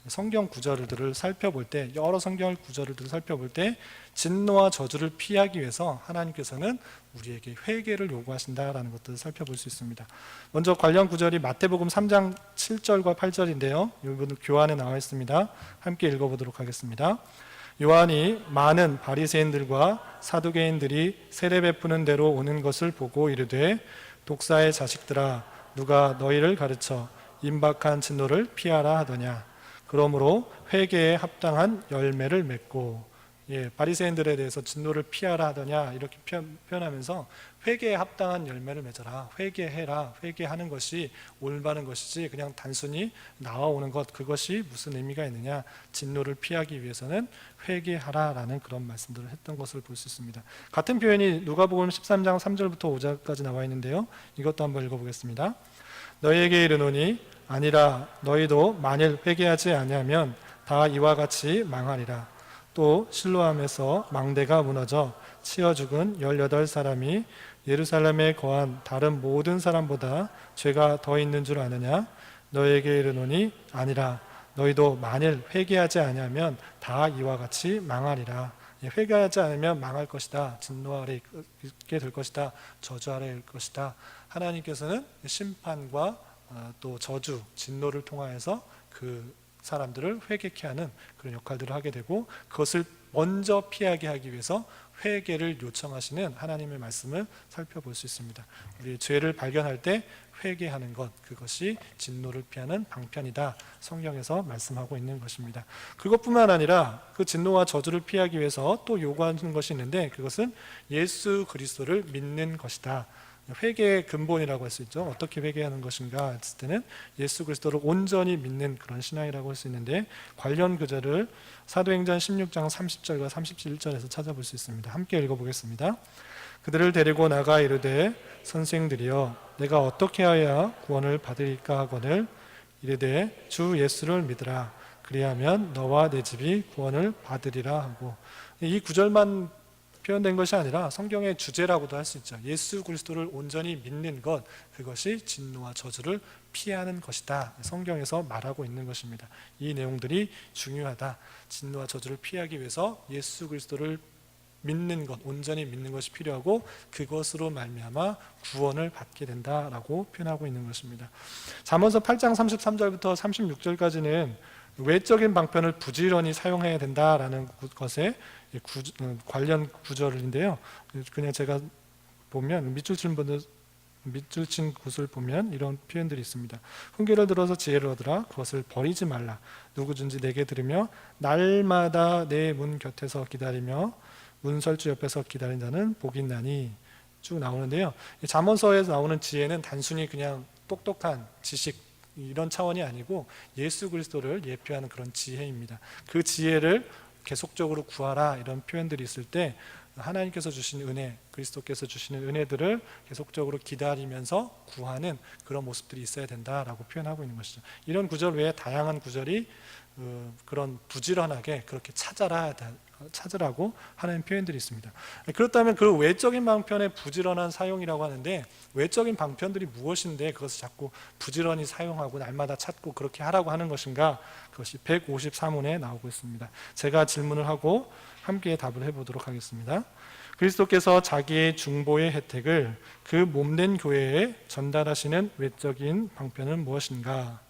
성경 구절들을 살펴볼 때, 여러 성경 구절들을 살펴볼 때 진노와 저주를 피하기 위해서 하나님께서는 우리에게 회개를 요구하신다라는 것들을 살펴볼 수 있습니다. 먼저 관련 구절이 마태복음 3장 7절과 8절인데요. 이 부분은 교환에 나와 있습니다. 함께 읽어보도록 하겠습니다. 요한이 많은 바리새인들과 사두개인들이 세례 베푸는 대로 오는 것을 보고 이르되 독사의 자식들아 누가 너희를 가르쳐 임박한 진노를 피하라 하더냐. 그러므로 회개에 합당한 열매를 맺고, 바리새인들에 대해서 진노를 피하라 하더냐 이렇게 표현하면서 회개에 합당한 열매를 맺어라. 회개해라. 회개하는 것이 올바른 것이지 그냥 단순히 나와오는 것, 그것이 무슨 의미가 있느냐. 진노를 피하기 위해서는 회개하라라는 그런 말씀들을 했던 것을 볼 수 있습니다. 같은 표현이 누가복음 13장 3절부터 5절까지 나와 있는데요. 이것도 한번 읽어보겠습니다. 너희에게 이르노니 아니라 너희도 만일 회개하지 아니하면 다 이와 같이 망하리라. 또 실로암에서 망대가 무너져 치어 죽은 18사람이 예루살렘에 거한 다른 모든 사람보다 죄가 더 있는 줄 아느냐? 너희에게 이르노니 아니라 너희도 만일 회개하지 아니하면 다 이와 같이 망하리라. 회개하지 않으면 망할 것이다. 진노 아래 있게 될 것이다. 저주 아래 있을 것이다. 하나님께서는 심판과 또 저주, 진노를 통하여서 그 사람들을 회개케 하는 그런 역할들을 하게 되고, 그것을 먼저 피하게 하기 위해서 회개를 요청하시는 하나님의 말씀을 살펴볼 수 있습니다. 우리 죄를 발견할 때 회개하는 것, 그것이 진노를 피하는 방편이다. 성경에서 말씀하고 있는 것입니다. 그것뿐만 아니라 그 진노와 저주를 피하기 위해서 또 요구하는 것이 있는데, 그것은 예수 그리스도를 믿는 것이다. 회개의 근본이라고 할 수 있죠. 어떻게 회개하는 것인가 했을 때는 예수 그리스도를 온전히 믿는 그런 신앙이라고 할 수 있는데, 관련 구절을 사도행전 16장 30절과 31절에서 찾아볼 수 있습니다. 함께 읽어보겠습니다. 그들을 데리고 나가 이르되 선생들이여 내가 어떻게 하여야 구원을 받으리까 하거늘 이르되 주 예수를 믿으라. 그리하면 너와 내 집이 구원을 받으리라 하고, 이 구절만 표현된 것이 아니라 성경의 주제라고도 할 수 있죠. 예수 그리스도를 온전히 믿는 것, 그것이 진노와 저주를 피하는 것이다. 성경에서 말하고 있는 것입니다. 이 내용들이 중요하다. 진노와 저주를 피하기 위해서 예수 그리스도를 믿는 것, 온전히 믿는 것이 필요하고 그것으로 말미암아 구원을 받게 된다라고 표현하고 있는 것입니다. 잠언서 8장 33절부터 36절까지는 외적인 방편을 부지런히 사용해야 된다라는 것에 관련 구절인데요. 그냥 제가 보면 밑줄 친 곳을 보면 이런 표현들이 있습니다. 훈계를 들어서 지혜를 얻으라. 그것을 버리지 말라. 누구든지 내게 들으며 날마다 내 문 곁에서 기다리며 문설주 옆에서 기다린 자는 복이 있나니. 쭉 나오는데요. 이 잠언서에서 나오는 지혜는 단순히 그냥 똑똑한 지식 이런 차원이 아니고 예수 그리스도를 예표하는 그런 지혜입니다. 그 지혜를 계속적으로 구하라 이런 표현들이 있을 때 하나님께서 주신 은혜, 그리스도께서 주시는 은혜들을 계속적으로 기다리면서 구하는 그런 모습들이 있어야 된다라고 표현하고 있는 것이죠. 이런 구절 외에 다양한 구절이 그런 부지런하게 그렇게 찾으라고 하는 표현들이 있습니다. 그렇다면 그 외적인 방편의 부지런한 사용이라고 하는데, 외적인 방편들이 무엇인데 그것을 자꾸 부지런히 사용하고 날마다 찾고 그렇게 하라고 하는 것인가? 그것이 153원에 나오고 있습니다. 제가 질문을 하고 함께 답을 해보도록 하겠습니다. 그리스도께서 자기의 중보의 혜택을 그 몸된 교회에 전달하시는 외적인 방편은 무엇인가?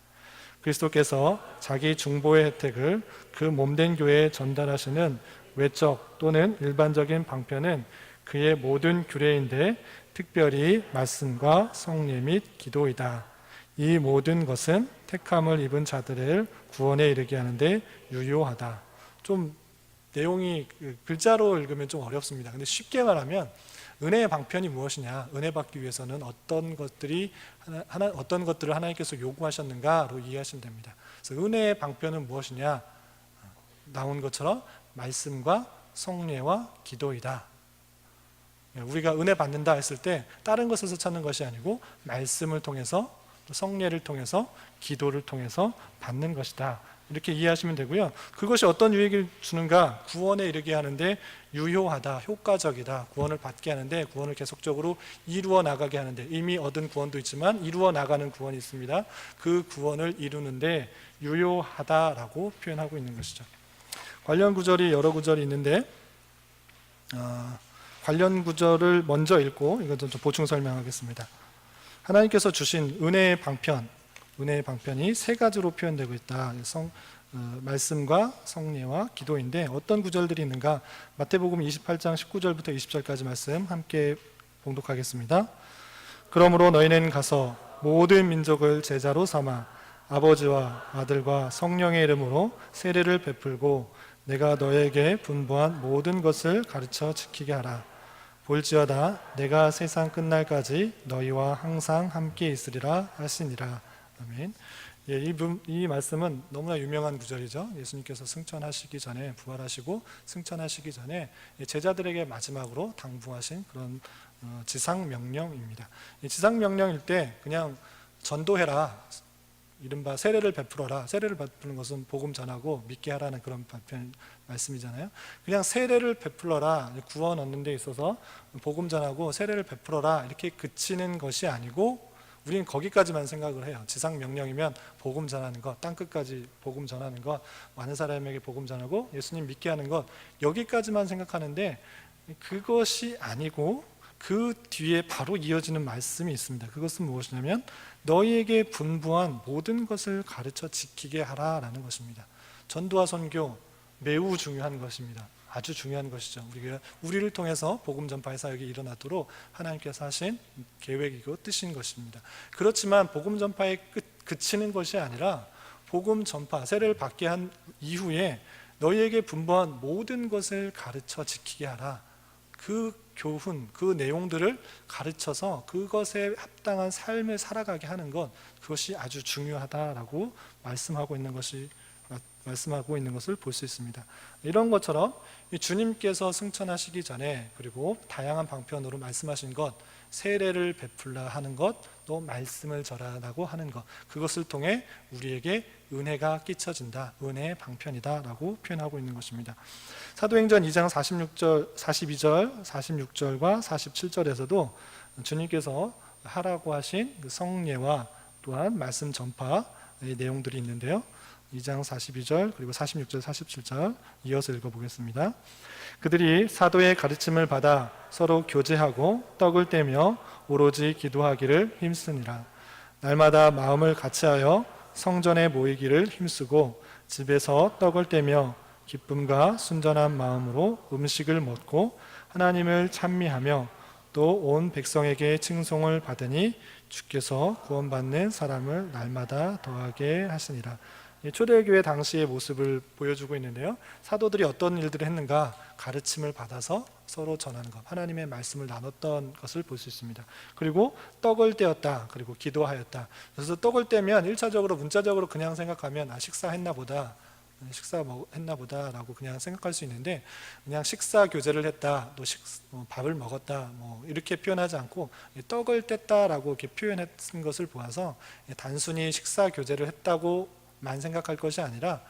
그리스도께서 자기 중보의 혜택을 그 몸된 교회에 전달하시는 외적 또는 일반적인 방편은 그의 모든 규례인데 특별히 말씀과 성례 및 기도이다. 이 모든 것은 택함을 입은 자들을 구원에 이르게 하는데 유효하다. 좀 내용이 글자로 읽으면 좀 어렵습니다. 근데 쉽게 말하면 은혜의 방편이 무엇이냐, 은혜 받기 위해서는 어떤 것들을 하나님께서 요구하셨는가로 이해하시면 됩니다. 그래서 은혜의 방편은 무엇이냐, 나온 것처럼 말씀과 성례와 기도이다. 우리가 은혜 받는다 했을 때 다른 것에서 찾는 것이 아니고 말씀을 통해서, 성례를 통해서, 기도를 통해서 받는 것이다. 이렇게 이해하시면 되고요. 그것이 어떤 유익을 주는가? 구원에 이르게 하는데 유효하다, 효과적이다. 구원을 받게 하는데, 구원을 계속적으로 이루어 나가게 하는데, 이미 얻은 구원도 있지만 이루어 나가는 구원이 있습니다. 그 구원을 이루는데 유효하다라고 표현하고 있는 것이죠. 관련 구절이 여러 구절이 있는데 관련 구절을 먼저 읽고 이것 좀 보충 설명하겠습니다. 하나님께서 주신 은혜의 방편이 세 가지로 표현되고 있다. 말씀과 성례와 기도인데 어떤 구절들이 있는가? 마태복음 28장 19절부터 20절까지 말씀 함께 봉독하겠습니다. 그러므로 너희는 가서 모든 민족을 제자로 삼아 아버지와 아들과 성령의 이름으로 세례를 베풀고 내가 너에게 분부한 모든 것을 가르쳐 지키게 하라. 볼지어다 내가 세상 끝날까지 너희와 항상 함께 있으리라 하시니라. 아멘. 이 말씀은 너무나 유명한 구절이죠. 예수님께서 승천하시기 전에, 부활하시고 승천하시기 전에 제자들에게 마지막으로 당부하신 그런 지상 명령입니다. 지상 명령일 때 그냥 전도해라, 이른바 세례를 베풀어라. 세례를 베푸는 것은 복음 전하고 믿게 하라는 그런 말씀이잖아요. 그냥 세례를 베풀어라, 구원 얻는 데 있어서 복음 전하고 세례를 베풀어라 이렇게 그치는 것이 아니고, 우리는 거기까지만 생각을 해요. 지상 명령이면 복음 전하는 것, 땅끝까지 복음 전하는 것, 많은 사람에게 복음 전하고 예수님 믿게 하는 것, 여기까지만 생각하는데 그것이 아니고 그 뒤에 바로 이어지는 말씀이 있습니다. 그것은 무엇이냐면 너희에게 분부한 모든 것을 가르쳐 지키게 하라라는 것입니다. 전도와 선교 매우 중요한 것입니다. 아주 중요한 것이죠. 우리를 통해서 복음 전파의 사역이 일어나도록 하나님께서 하신 계획이고 뜻인 것입니다. 그렇지만 복음 전파에 그치는 것이 아니라 복음 전파, 세례를 받게 한 이후에 너희에게 분부한 모든 것을 가르쳐 지키게 하라. 그 교훈, 그 내용들을 가르쳐서 그것에 합당한 삶을 살아가게 하는 것, 그것이 아주 중요하다라고 말씀하고 있는 것을 볼 수 있습니다. 이런 것처럼 주님께서 승천하시기 전에, 그리고 다양한 방편으로 말씀하신 것, 세례를 베풀라 하는 것, 또 말씀을 전하라고 하는 것, 그것을 통해 우리에게 은혜가 끼쳐진다, 은혜의 방편이다라고 표현하고 있는 것입니다. 사도행전 2장 42절, 46절과 47절에서도 주님께서 하라고 하신 그 성례와 또한 말씀 전파의 내용들이 있는데요. 2장 42절 그리고 46절 47절 이어서 읽어보겠습니다. 그들이 사도의 가르침을 받아 서로 교제하고 떡을 떼며 오로지 기도하기를 힘쓰니라. 날마다 마음을 같이하여 성전에 모이기를 힘쓰고 집에서 떡을 떼며 기쁨과 순전한 마음으로 음식을 먹고 하나님을 찬미하며 또 온 백성에게 칭송을 받으니 주께서 구원받는 사람을 날마다 더하게 하시니라. 이 초대교회 당시의 모습을 보여주고 있는데요. 사도들이 어떤 일들을 했는가? 가르침을 받아서 서로 전하는 것, 하나님의 말씀을 나눴던 것을 볼 수 있습니다. 그리고 떡을 떼었다, 그리고 기도하였다. 그래서 떡을 떼면 1차적으로 문자적으로 그냥 생각하면 식사했나 보다, 식사했나 보다라고 그냥 생각할 수 있는데, 그냥 식사 교제를 했다, 또 밥을 먹었다, 이렇게 표현하지 않고 떡을 뗐다라고 이렇게 표현했은 것을 보아서 단순히 식사 교제를 했다고만 생각할 것이 아니라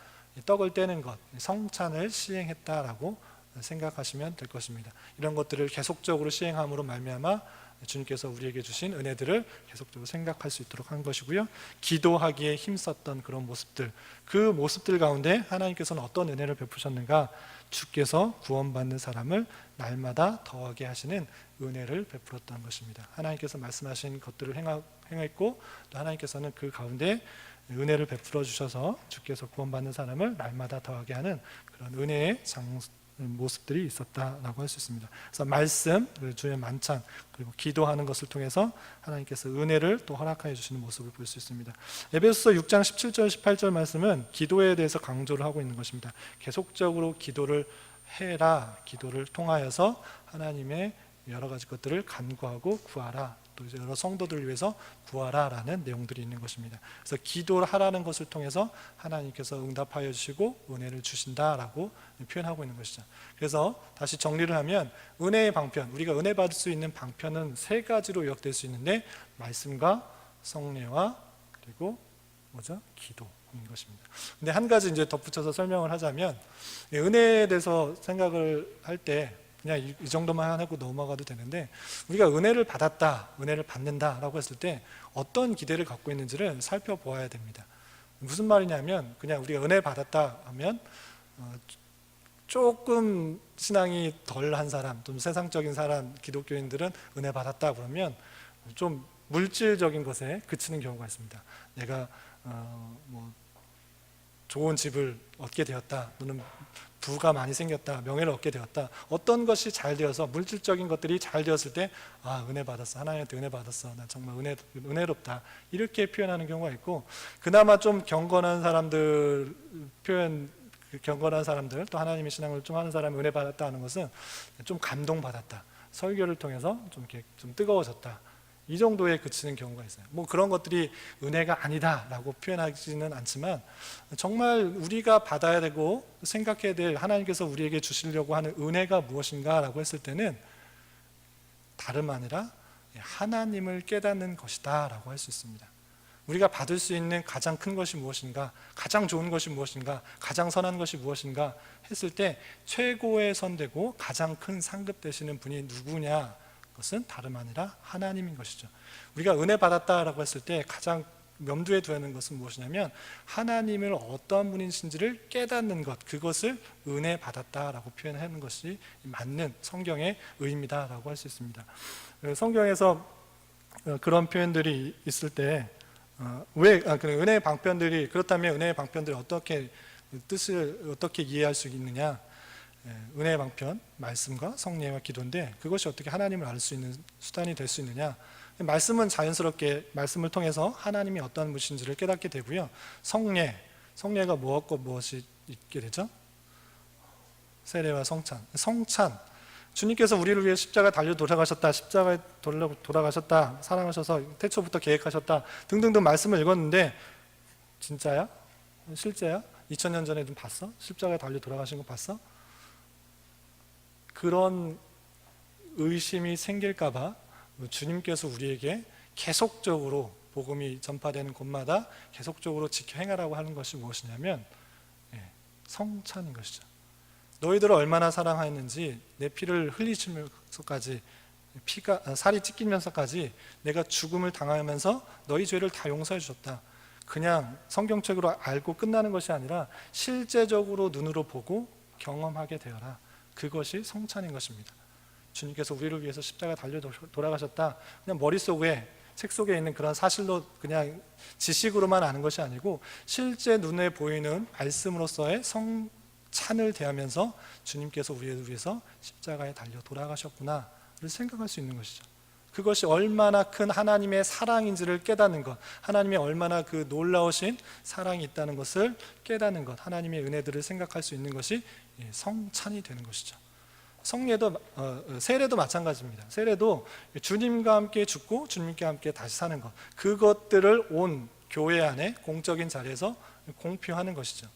떡을 떼는 것, 성찬을 시행했다라고 생각하시면 될 것입니다. 이런 것들을 계속적으로 시행함으로 말미암아 주님께서 우리에게 주신 은혜들을 계속적으로 생각할 수 있도록 한 것이고요. 기도하기에 힘썼던 그런 모습들, 그 모습들 가운데 하나님께서는 어떤 은혜를 베푸셨는가? 주께서 구원받는 사람을 날마다 더하게 하시는 은혜를 베풀었던 것입니다. 하나님께서 말씀하신 것들을 행했고, 또 하나님께서는 그 가운데 은혜를 베풀어 주셔서 주께서 구원받는 사람을 날마다 더하게 하는 그런 은혜의 모습들이 있었다라고 할 수 있습니다. 그래서 말씀, 주의 만찬, 그리고 기도하는 것을 통해서 하나님께서 은혜를 또 허락하여 주시는 모습을 볼 수 있습니다. 에베소서 6장 17절 18절 말씀은 기도에 대해서 강조를 하고 있는 것입니다. 계속적으로 기도를 해라, 기도를 통하여서 하나님의 여러 가지 것들을 간구하고 구하라, 또 여러 성도들을 위해서 구하라라는 내용들이 있는 것입니다. 그래서 기도를 하라는 것을 통해서 하나님께서 응답하여 주시고 은혜를 주신다라고 표현하고 있는 것이죠. 그래서 다시 정리를 하면 은혜의 방편, 우리가 은혜 받을 수 있는 방편은 세 가지로 요약될 수 있는데, 말씀과 성례와 그리고 기도인 것입니다. 근데 한 가지 이제 덧붙여서 설명을 하자면, 은혜에 대해서 생각을 할 때 그냥 이 정도만 하고 넘어가도 되는데, 우리가 은혜를 받았다, 은혜를 받는다라고 했을 때 어떤 기대를 갖고 있는지를 살펴보아야 됩니다. 무슨 말이냐면, 그냥 우리가 은혜 받았다 하면 조금 신앙이 덜한 사람, 좀 세상적인 사람, 기독교인들은 은혜 받았다 그러면 좀 물질적인 것에 그치는 경우가 있습니다. 내가 좋은 집을 얻게 되었다, 또는 부가 많이 생겼다, 명예를 얻게 되었다, 어떤 것이 잘 되어서 물질적인 것들이 잘 되었을 때 은혜 받았어, 하나님한테 은혜 받았어, 나 정말 은혜롭다, 이렇게 표현하는 경우가 있고, 그나마 좀 경건한 사람들 경건한 사람들, 또 하나님의 신앙을 좀 하는 사람이 은혜 받았다 하는 것은 좀 감동받았다, 설교를 통해서 좀 이렇게 좀 뜨거워졌다, 이 정도에 그치는 경우가 있어요. 그런 것들이 은혜가 아니다라고 표현하지는 않지만, 정말 우리가 받아야 되고 생각해야 될 하나님께서 우리에게 주시려고 하는 은혜가 무엇인가라고 했을 때는 다름 아니라 하나님을 깨닫는 것이다라고 할 수 있습니다. 우리가 받을 수 있는 가장 큰 것이 무엇인가, 가장 좋은 것이 무엇인가, 가장 선한 것이 무엇인가 했을 때 최고의 선되고 가장 큰 상급 되시는 분이 누구냐? 그것은 다름 아니라 하나님인 것이죠. 우리가 은혜 받았다라고 했을 때 가장 염두에 두어야 하는 것은 무엇이냐면, 하나님을 어떠한 분이신지를 깨닫는 것, 그것을 은혜 받았다라고 표현하는 것이 맞는 성경의 의미다라고 할 수 있습니다. 성경에서 그런 표현들이 있을 때 은혜의 방편들이, 그렇다면 은혜의 방편들을 어떻게 뜻을 어떻게 이해할 수 있느냐? 은혜의 방편, 말씀과 성례와 기도인데, 그것이 어떻게 하나님을 알 수 있는 수단이 될 수 있느냐? 말씀은 자연스럽게 말씀을 통해서 하나님이 어떤 분이신지를 깨닫게 되고요. 성례가 무엇과 무엇이 있게 되죠? 세례와 성찬, 주님께서 우리를 위해 십자가에 달려 돌아가셨다, 십자가에 돌아가셨다, 사랑하셔서 태초부터 계획하셨다 등등등 말씀을 읽었는데, 진짜야? 실제야? 2000년 전에 좀 봤어? 십자가에 달려 돌아가신 거 봤어? 그런 의심이 생길까봐 주님께서 우리에게 계속적으로 복음이 전파되는 곳마다 계속적으로 지켜 행하라고 하는 것이 무엇이냐면 성찬인 것이죠. 너희들을 얼마나 사랑하였는지 내 피를 흘리시면서까지, 살이 찢기면서까지 내가 죽음을 당하면서 너희 죄를 다 용서해 주셨다. 그냥 성경책으로 알고 끝나는 것이 아니라 실제적으로 눈으로 보고 경험하게 되어라. 그것이 성찬인 것입니다. 주님께서 우리를 위해서 십자가에 달려 돌아가셨다, 그냥 머릿속에, 책 속에 있는 그런 사실로 그냥 지식으로만 아는 것이 아니고, 실제 눈에 보이는 말씀으로서의 성찬을 대하면서 주님께서 우리를 위해서 십자가에 달려 돌아가셨구나를 생각할 수 있는 것이죠. 그것이 얼마나 큰 하나님의 사랑인지를 깨닫는 것, 하나님의 얼마나 그 놀라우신 사랑이 있다는 것을 깨닫는 것, 하나님의 은혜들을 생각할 수 있는 것이 성찬이 되는 것이죠. 세례도 마찬가지입니다. 세례도 주님과 함께 죽고 주님과 함께 다시 사는 것, 그것들을 온 교회 안에 공적인 자리에서 공표하는 것이죠.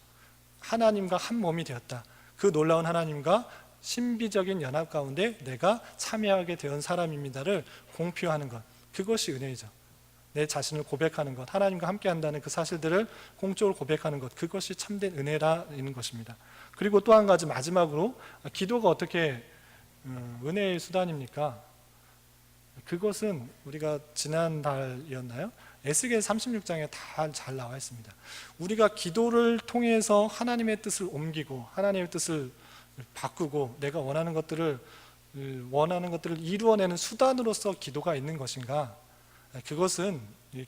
하나님과 한 몸이 되었다. 그 놀라운 하나님과 신비적인 연합 가운데 내가 참여하게 된 사람입니다를 공표하는 것, 그것이 은혜이죠. 내 자신을 고백하는 것, 하나님과 함께 한다는 그 사실들을 공적으로 고백하는 것, 그것이 참된 은혜라는 것입니다. 그리고 또 한 가지, 마지막으로 기도가 어떻게 은혜의 수단입니까? 그것은 우리가 지난달이었나요? 에스겔 36장에 다 잘 나와 있습니다. 우리가 기도를 통해서 하나님의 뜻을 옮기고 하나님의 뜻을 바꾸고 내가 원하는 것들을 이루어내는 수단으로서 기도가 있는 것인가? 그것은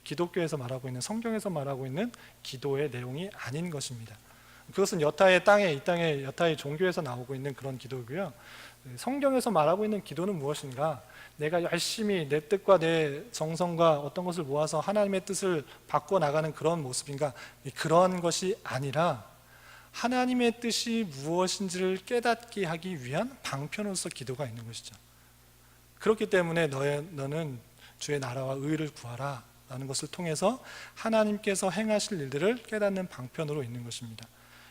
기독교에서 말하고 있는, 성경에서 말하고 있는 기도의 내용이 아닌 것입니다. 그것은 여타의 땅에, 이 땅의 여타의 종교에서 나오고 있는 그런 기도고요. 성경에서 말하고 있는 기도는 무엇인가? 내가 열심히 내 뜻과 내 정성과 어떤 것을 모아서 하나님의 뜻을 바꿔 나가는 그런 모습인가? 그런 것이 아니라 하나님의 뜻이 무엇인지를 깨닫게 하기 위한 방편으로서 기도가 있는 것이죠. 그렇기 때문에 너는 주의 나라와 의를 구하라 라는 것을 통해서 하나님께서 행하실 일들을 깨닫는 방편으로 있는 것입니다.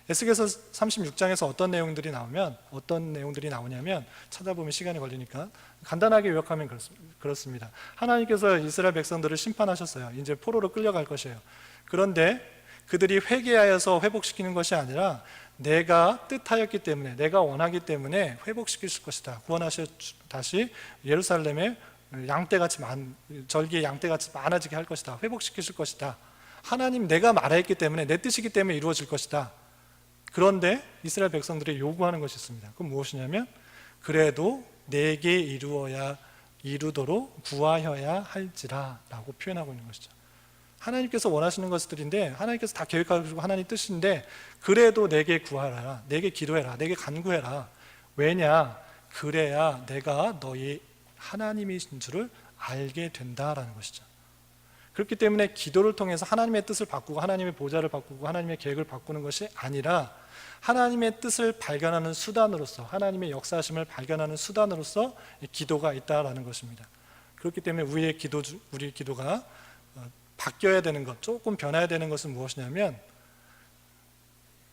에스겔서 36장에서 어떤 내용들이 나오냐면 찾아보면 시간이 걸리니까 간단하게 요약하면 그렇습니다. 하나님께서 이스라엘 백성들을 심판하셨어요. 이제 포로로 끌려갈 것이에요. 그런데 그들이 회개하여서 회복시키는 것이 아니라 내가 뜻하였기 때문에, 내가 원하기 때문에 회복시키실 것이다. 구원하셔 다시 예루살렘에 절기의 양떼같이 많아지게 할 것이다. 회복시키실 것이다. 하나님, 내가 말했기 때문에, 내 뜻이기 때문에 이루어질 것이다. 그런데 이스라엘 백성들이 요구하는 것이 있습니다. 그건 무엇이냐면, 그래도 내게 이루도록 구하여야 할지라 라고 표현하고 있는 것이죠. 하나님께서 원하시는 것들인데, 하나님께서 다 계획하시고 하나님 뜻인데, 그래도 내게 구하라, 내게 기도해라, 내게 간구해라. 왜냐? 그래야 내가 너희 하나님이신 줄을 알게 된다라는 것이죠. 그렇기 때문에 기도를 통해서 하나님의 뜻을 바꾸고 하나님의 보좌를 바꾸고 하나님의 계획을 바꾸는 것이 아니라 하나님의 뜻을 발견하는 수단으로서, 하나님의 역사하심을 발견하는 수단으로서 기도가 있다라는 것입니다. 그렇기 때문에 우리 기도가 바뀌어야 되는 것, 조금 변해야 되는 것은 무엇이냐면,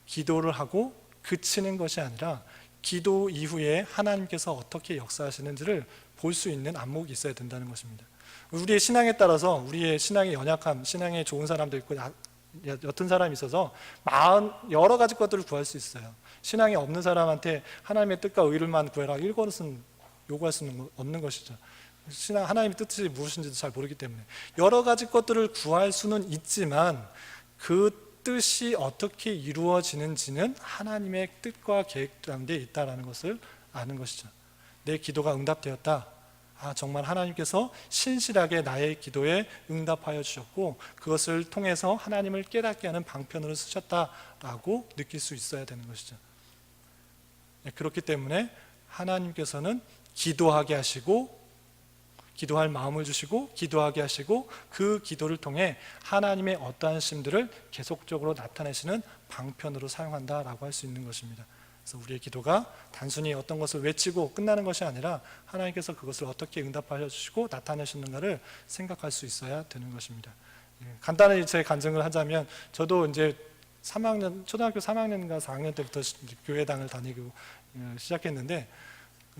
기도를 하고 그치는 것이 아니라 기도 이후에 하나님께서 어떻게 역사하시는지를 볼 수 있는 안목이 있어야 된다는 것입니다. 우리의 신앙에 따라서 우리의 신앙의 연약함, 신앙에 좋은 사람도 있고 옅은 사람이 있어서 여러 가지 것들을 구할 수 있어요. 신앙이 없는 사람한테 하나님의 뜻과 의를만 구해라, 이것은 요구할 수는 없는 것이죠. 하나님의 뜻이 무엇인지도 잘 모르기 때문에 여러 가지 것들을 구할 수는 있지만 그 뜻이 어떻게 이루어지는지는 하나님의 뜻과 계획 가운데 있다는 것을 아는 것이죠. 내 기도가 응답되었다. 정말 하나님께서 신실하게 나의 기도에 응답하여 주셨고 그것을 통해서 하나님을 깨닫게 하는 방편으로 쓰셨다라고 느낄 수 있어야 되는 것이죠. 그렇기 때문에 하나님께서는 기도하게 하시고, 기도할 마음을 주시고, 기도하게 하시고, 그 기도를 통해 하나님의 어떠한 심들을 계속적으로 나타내시는 방편으로 사용한다라고 할 수 있는 것입니다. 그래서 우리의 기도가 단순히 어떤 것을 외치고 끝나는 것이 아니라 하나님께서 그것을 어떻게 응답하여 주시고 나타내시는가를 생각할 수 있어야 되는 것입니다. 간단히 제 간증을 하자면, 저도 이제 초등학교 3학년인가 4학년 때부터 교회당을 다니고 시작했는데,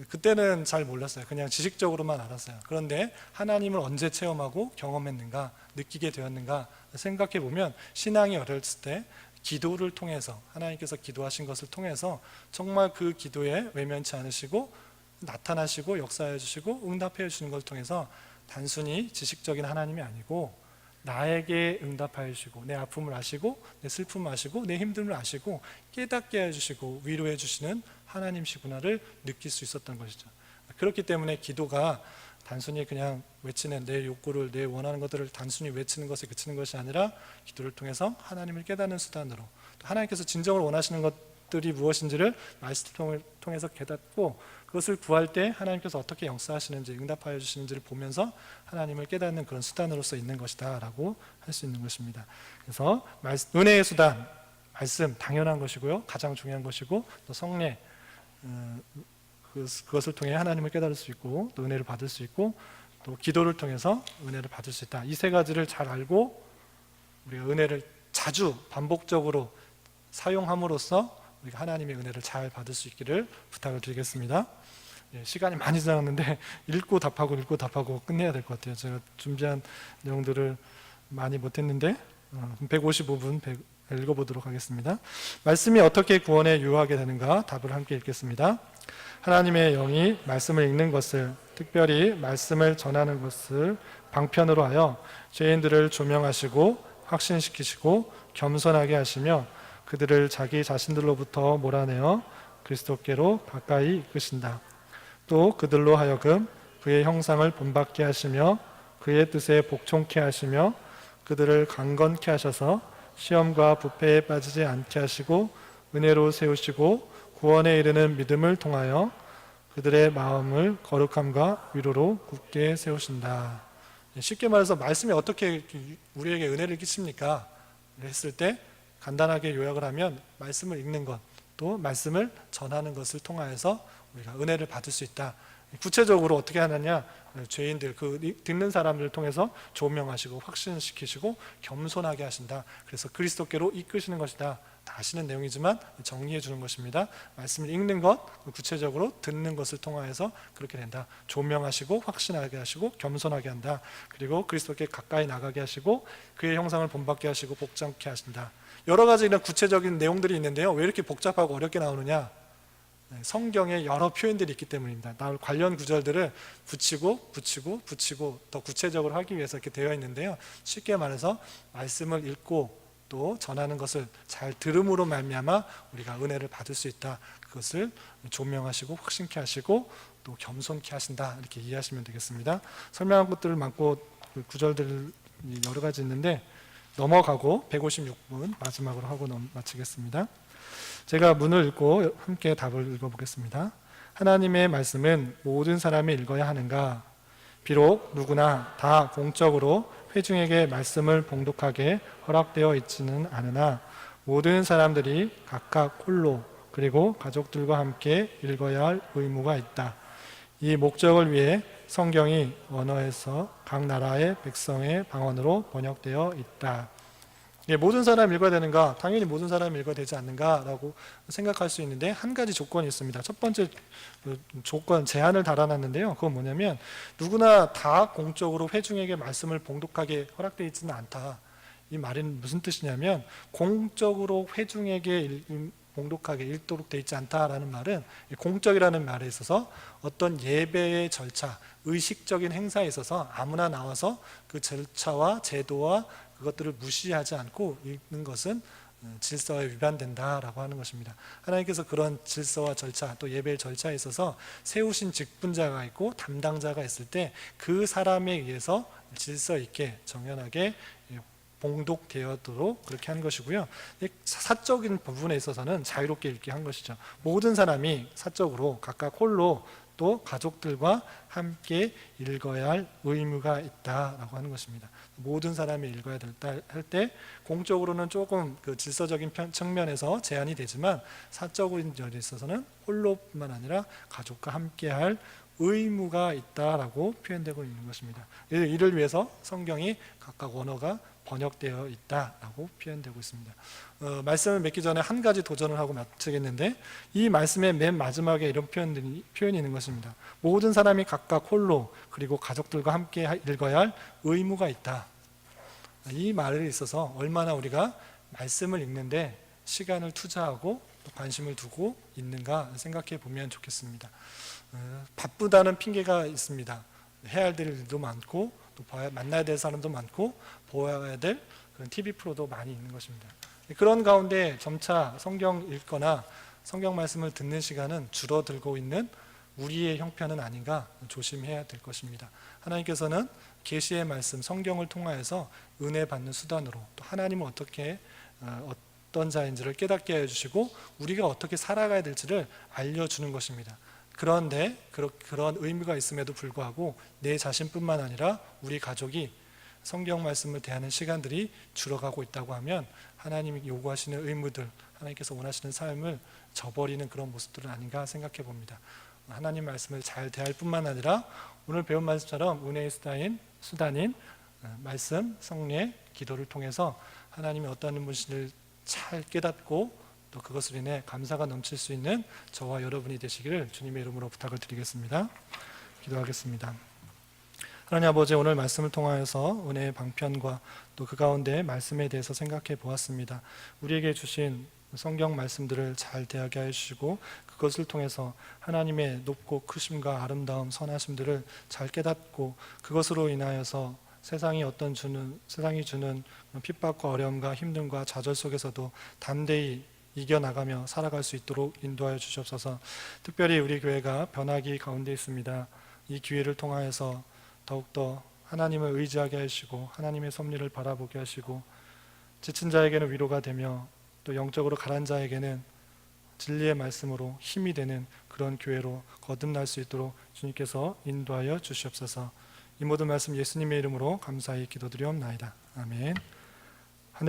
그때는 잘 몰랐어요. 그냥 지식적으로만 알았어요. 그런데 하나님을 언제 체험하고 경험했는가, 느끼게 되었는가 생각해 보면, 신앙이 어렸을 때 기도를 통해서, 하나님께서 기도하신 것을 통해서 정말 그 기도에 외면치 않으시고 나타나시고 역사해 주시고 응답해 주시는 것을 통해서 단순히 지식적인 하나님이 아니고 나에게 응답하여 주시고 내 아픔을 아시고 내 슬픔을 아시고 내 힘듦을 아시고 깨닫게 해주시고 위로해 주시는 하나님이시구나를 느낄 수 있었던 것이죠. 그렇기 때문에 기도가 단순히 그냥 외치는 내 욕구를, 내 원하는 것들을 단순히 외치는 것에 그치는 것이 아니라 기도를 통해서 하나님을 깨닫는 수단으로, 또 하나님께서 진정으로 원하시는 것 것들이 무엇인지를 말씀을 통해서 깨닫고 그것을 구할 때 하나님께서 어떻게 역사하시는지 응답하여 주시는지를 보면서 하나님을 깨닫는 그런 수단으로서 있는 것이다 라고 할 수 있는 것입니다. 그래서 은혜의 수단, 말씀 당연한 것이고요, 가장 중요한 것이고, 또 성례, 그것을 통해 하나님을 깨달을 수 있고 또 은혜를 받을 수 있고, 또 기도를 통해서 은혜를 받을 수 있다. 이 세 가지를 잘 알고 우리가 은혜를 자주 반복적으로 사용함으로써 우리가 하나님의 은혜를 잘 받을 수 있기를 부탁을 드리겠습니다. 시간이 많이 지났는데 읽고 답하고 끝내야 될 것 같아요. 제가 준비한 내용들을 많이 못했는데 155분 읽어보도록 하겠습니다. 말씀이 어떻게 구원에 유효하게 되는가? 답을 함께 읽겠습니다. 하나님의 영이 말씀을 읽는 것을, 특별히 말씀을 전하는 것을 방편으로 하여 죄인들을 조명하시고 확신시키시고 겸손하게 하시며 그들을 자기 자신들로부터 몰아내어 그리스도께로 가까이 이끄신다. 또 그들로 하여금 그의 형상을 본받게 하시며 그의 뜻에 복종케 하시며 그들을 강건케 하셔서 시험과 부패에 빠지지 않게 하시고 은혜로 세우시고 구원에 이르는 믿음을 통하여 그들의 마음을 거룩함과 위로로 굳게 세우신다. 쉽게 말해서 말씀이 어떻게 우리에게 은혜를 끼칩니까? 했을 때 간단하게 요약을 하면 말씀을 읽는 것, 또 말씀을 전하는 것을 통하여서 우리가 은혜를 받을 수 있다. 구체적으로 어떻게 하느냐? 죄인들, 듣는 사람들을 통해서 조명하시고 확신시키시고 겸손하게 하신다. 그래서 그리스도께로 이끄시는 것이다. 다 아시는 내용이지만 정리해 주는 것입니다. 말씀을 읽는 것, 구체적으로 듣는 것을 통하여서 그렇게 된다. 조명하시고 확신하게 하시고 겸손하게 한다. 그리고 그리스도께 가까이 나가게 하시고 그의 형상을 본받게 하시고 복잡케 하신다. 여러 가지 이런 구체적인 내용들이 있는데요. 왜 이렇게 복잡하고 어렵게 나오느냐? 성경에 여러 표현들이 있기 때문입니다. 관련 구절들을 붙이고 더 구체적으로 하기 위해서 이렇게 되어 있는데요. 쉽게 말해서 말씀을 읽고 또 전하는 것을 잘 들음으로 말미암아 우리가 은혜를 받을 수 있다. 그것을 조명하시고 확신케 하시고 또 겸손케 하신다. 이렇게 이해하시면 되겠습니다. 설명한 것들을 많고 구절들이 여러 가지 있는데 넘어가고 156분 마지막으로 하고 마치겠습니다. 제가 문을 읽고 함께 답을 읽어보겠습니다. 하나님의 말씀은 모든 사람이 읽어야 하는가? 비록 누구나 다 공적으로 회중에게 말씀을 봉독하게 허락되어 있지는 않으나 모든 사람들이 각각 홀로 그리고 가족들과 함께 읽어야 할 의무가 있다. 이 목적을 위해 성경이 언어에서 각 나라의 백성의 방언으로 번역되어 있다. 모든 사람이 읽어야 되는가? 당연히 모든 사람이 읽어야 되지 않는가라고 생각할 수 있는데 한 가지 조건이 있습니다. 첫 번째 조건, 제한을 달아놨는데요. 그건 뭐냐면 누구나 다 공적으로 회중에게 말씀을 봉독하게 허락되어 있지는 않다. 이 말은 무슨 뜻이냐면 공적으로 회중에게 봉독하게 읽도록 되어 있지 않다라는 말은 공적이라는 말에 있어서 어떤 예배의 절차, 의식적인 행사에 있어서 아무나 나와서 그 절차와 제도와 그것들을 무시하지 않고 읽는 것은 질서에 위반된다라고 하는 것입니다. 하나님께서 그런 질서와 절차, 또 예배의 절차에 있어서 세우신 직분자가 있고 담당자가 있을 때 그 사람에 의해서 질서 있게 정연하게 봉독되어도록 그렇게 한 것이고요. 사적인 부분에 있어서는 자유롭게 읽게 한 것이죠. 모든 사람이 사적으로 각각 홀로 또 가족들과 함께 읽어야 할 의무가 있다라고 하는 것입니다. 모든 사람이 읽어야 할 때 공적으로는 조금 그 질서적인 측면에서 제한이 되지만 사적인 점에 있어서는 홀로뿐만 아니라 가족과 함께 할 의무가 있다라고 표현되고 있는 것입니다. 이를 위해서 성경이 각각 언어가 번역되어 있다라고 표현되고 있습니다. 말씀을 맺기 전에 한 가지 도전을 하고 마치겠는데 이 말씀의 맨 마지막에 이런 표현이 있는 것입니다. 모든 사람이 각각 홀로 그리고 가족들과 함께 읽어야 할 의무가 있다. 이 말에 있어서 얼마나 우리가 말씀을 읽는데 시간을 투자하고 관심을 두고 있는가 생각해 보면 좋겠습니다. 바쁘다는 핑계가 있습니다. 해야 될 일도 많고 또 만나야 될 사람도 많고 보아야 될 그런 TV 프로도 많이 있는 것입니다. 그런 가운데 점차 성경 읽거나 성경 말씀을 듣는 시간은 줄어들고 있는 우리의 형편은 아닌가 조심해야 될 것입니다. 하나님께서는 계시의 말씀, 성경을 통하여서 은혜 받는 수단으로 또 하나님을 어떻게 어떤 자인지를 깨닫게 해주시고 우리가 어떻게 살아가야 될지를 알려주는 것입니다. 그런데 그런 의미가 있음에도 불구하고 내 자신뿐만 아니라 우리 가족이 성경 말씀을 대하는 시간들이 줄어가고 있다고 하면 하나님이 요구하시는 의무들, 하나님께서 원하시는 삶을 저버리는 그런 모습들은 아닌가 생각해 봅니다. 하나님 말씀을 잘 대할 뿐만 아니라 오늘 배운 말씀처럼 은혜의 수단인 말씀, 성례, 기도를 통해서 하나님이 어떠한 분이신지를 잘 깨닫고 또 그것으로 인해 감사가 넘칠 수 있는 저와 여러분이 되시기를 주님의 이름으로 부탁을 드리겠습니다. 기도하겠습니다. 하나님 아버지, 오늘 말씀을 통하여서 은혜의 방편과 또 그 가운데 말씀에 대해서 생각해 보았습니다. 우리에게 주신 성경 말씀들을 잘 대하게 해주시고 그것을 통해서 하나님의 높고 크심과 아름다움, 선하심들을 잘 깨닫고 그것으로 인하여서 세상이 주는 핍박과 어려움과 힘듦과 좌절 속에서도 담대히 이겨나가며 살아갈 수 있도록 인도하여 주시옵소서. 특별히 우리 교회가 변화기 가운데 있습니다. 이 기회를 통하여서 더욱더 하나님을 의지하게 하시고 하나님의 섭리를 바라보게 하시고 지친 자에게는 위로가 되며 또 영적으로 가란 자에게는 진리의 말씀으로 힘이 되는 그런 교회로 거듭날 수 있도록 주님께서 인도하여 주시옵소서. 이 모든 말씀 예수님의 이름으로 감사히 기도드리옵나이다. 아멘.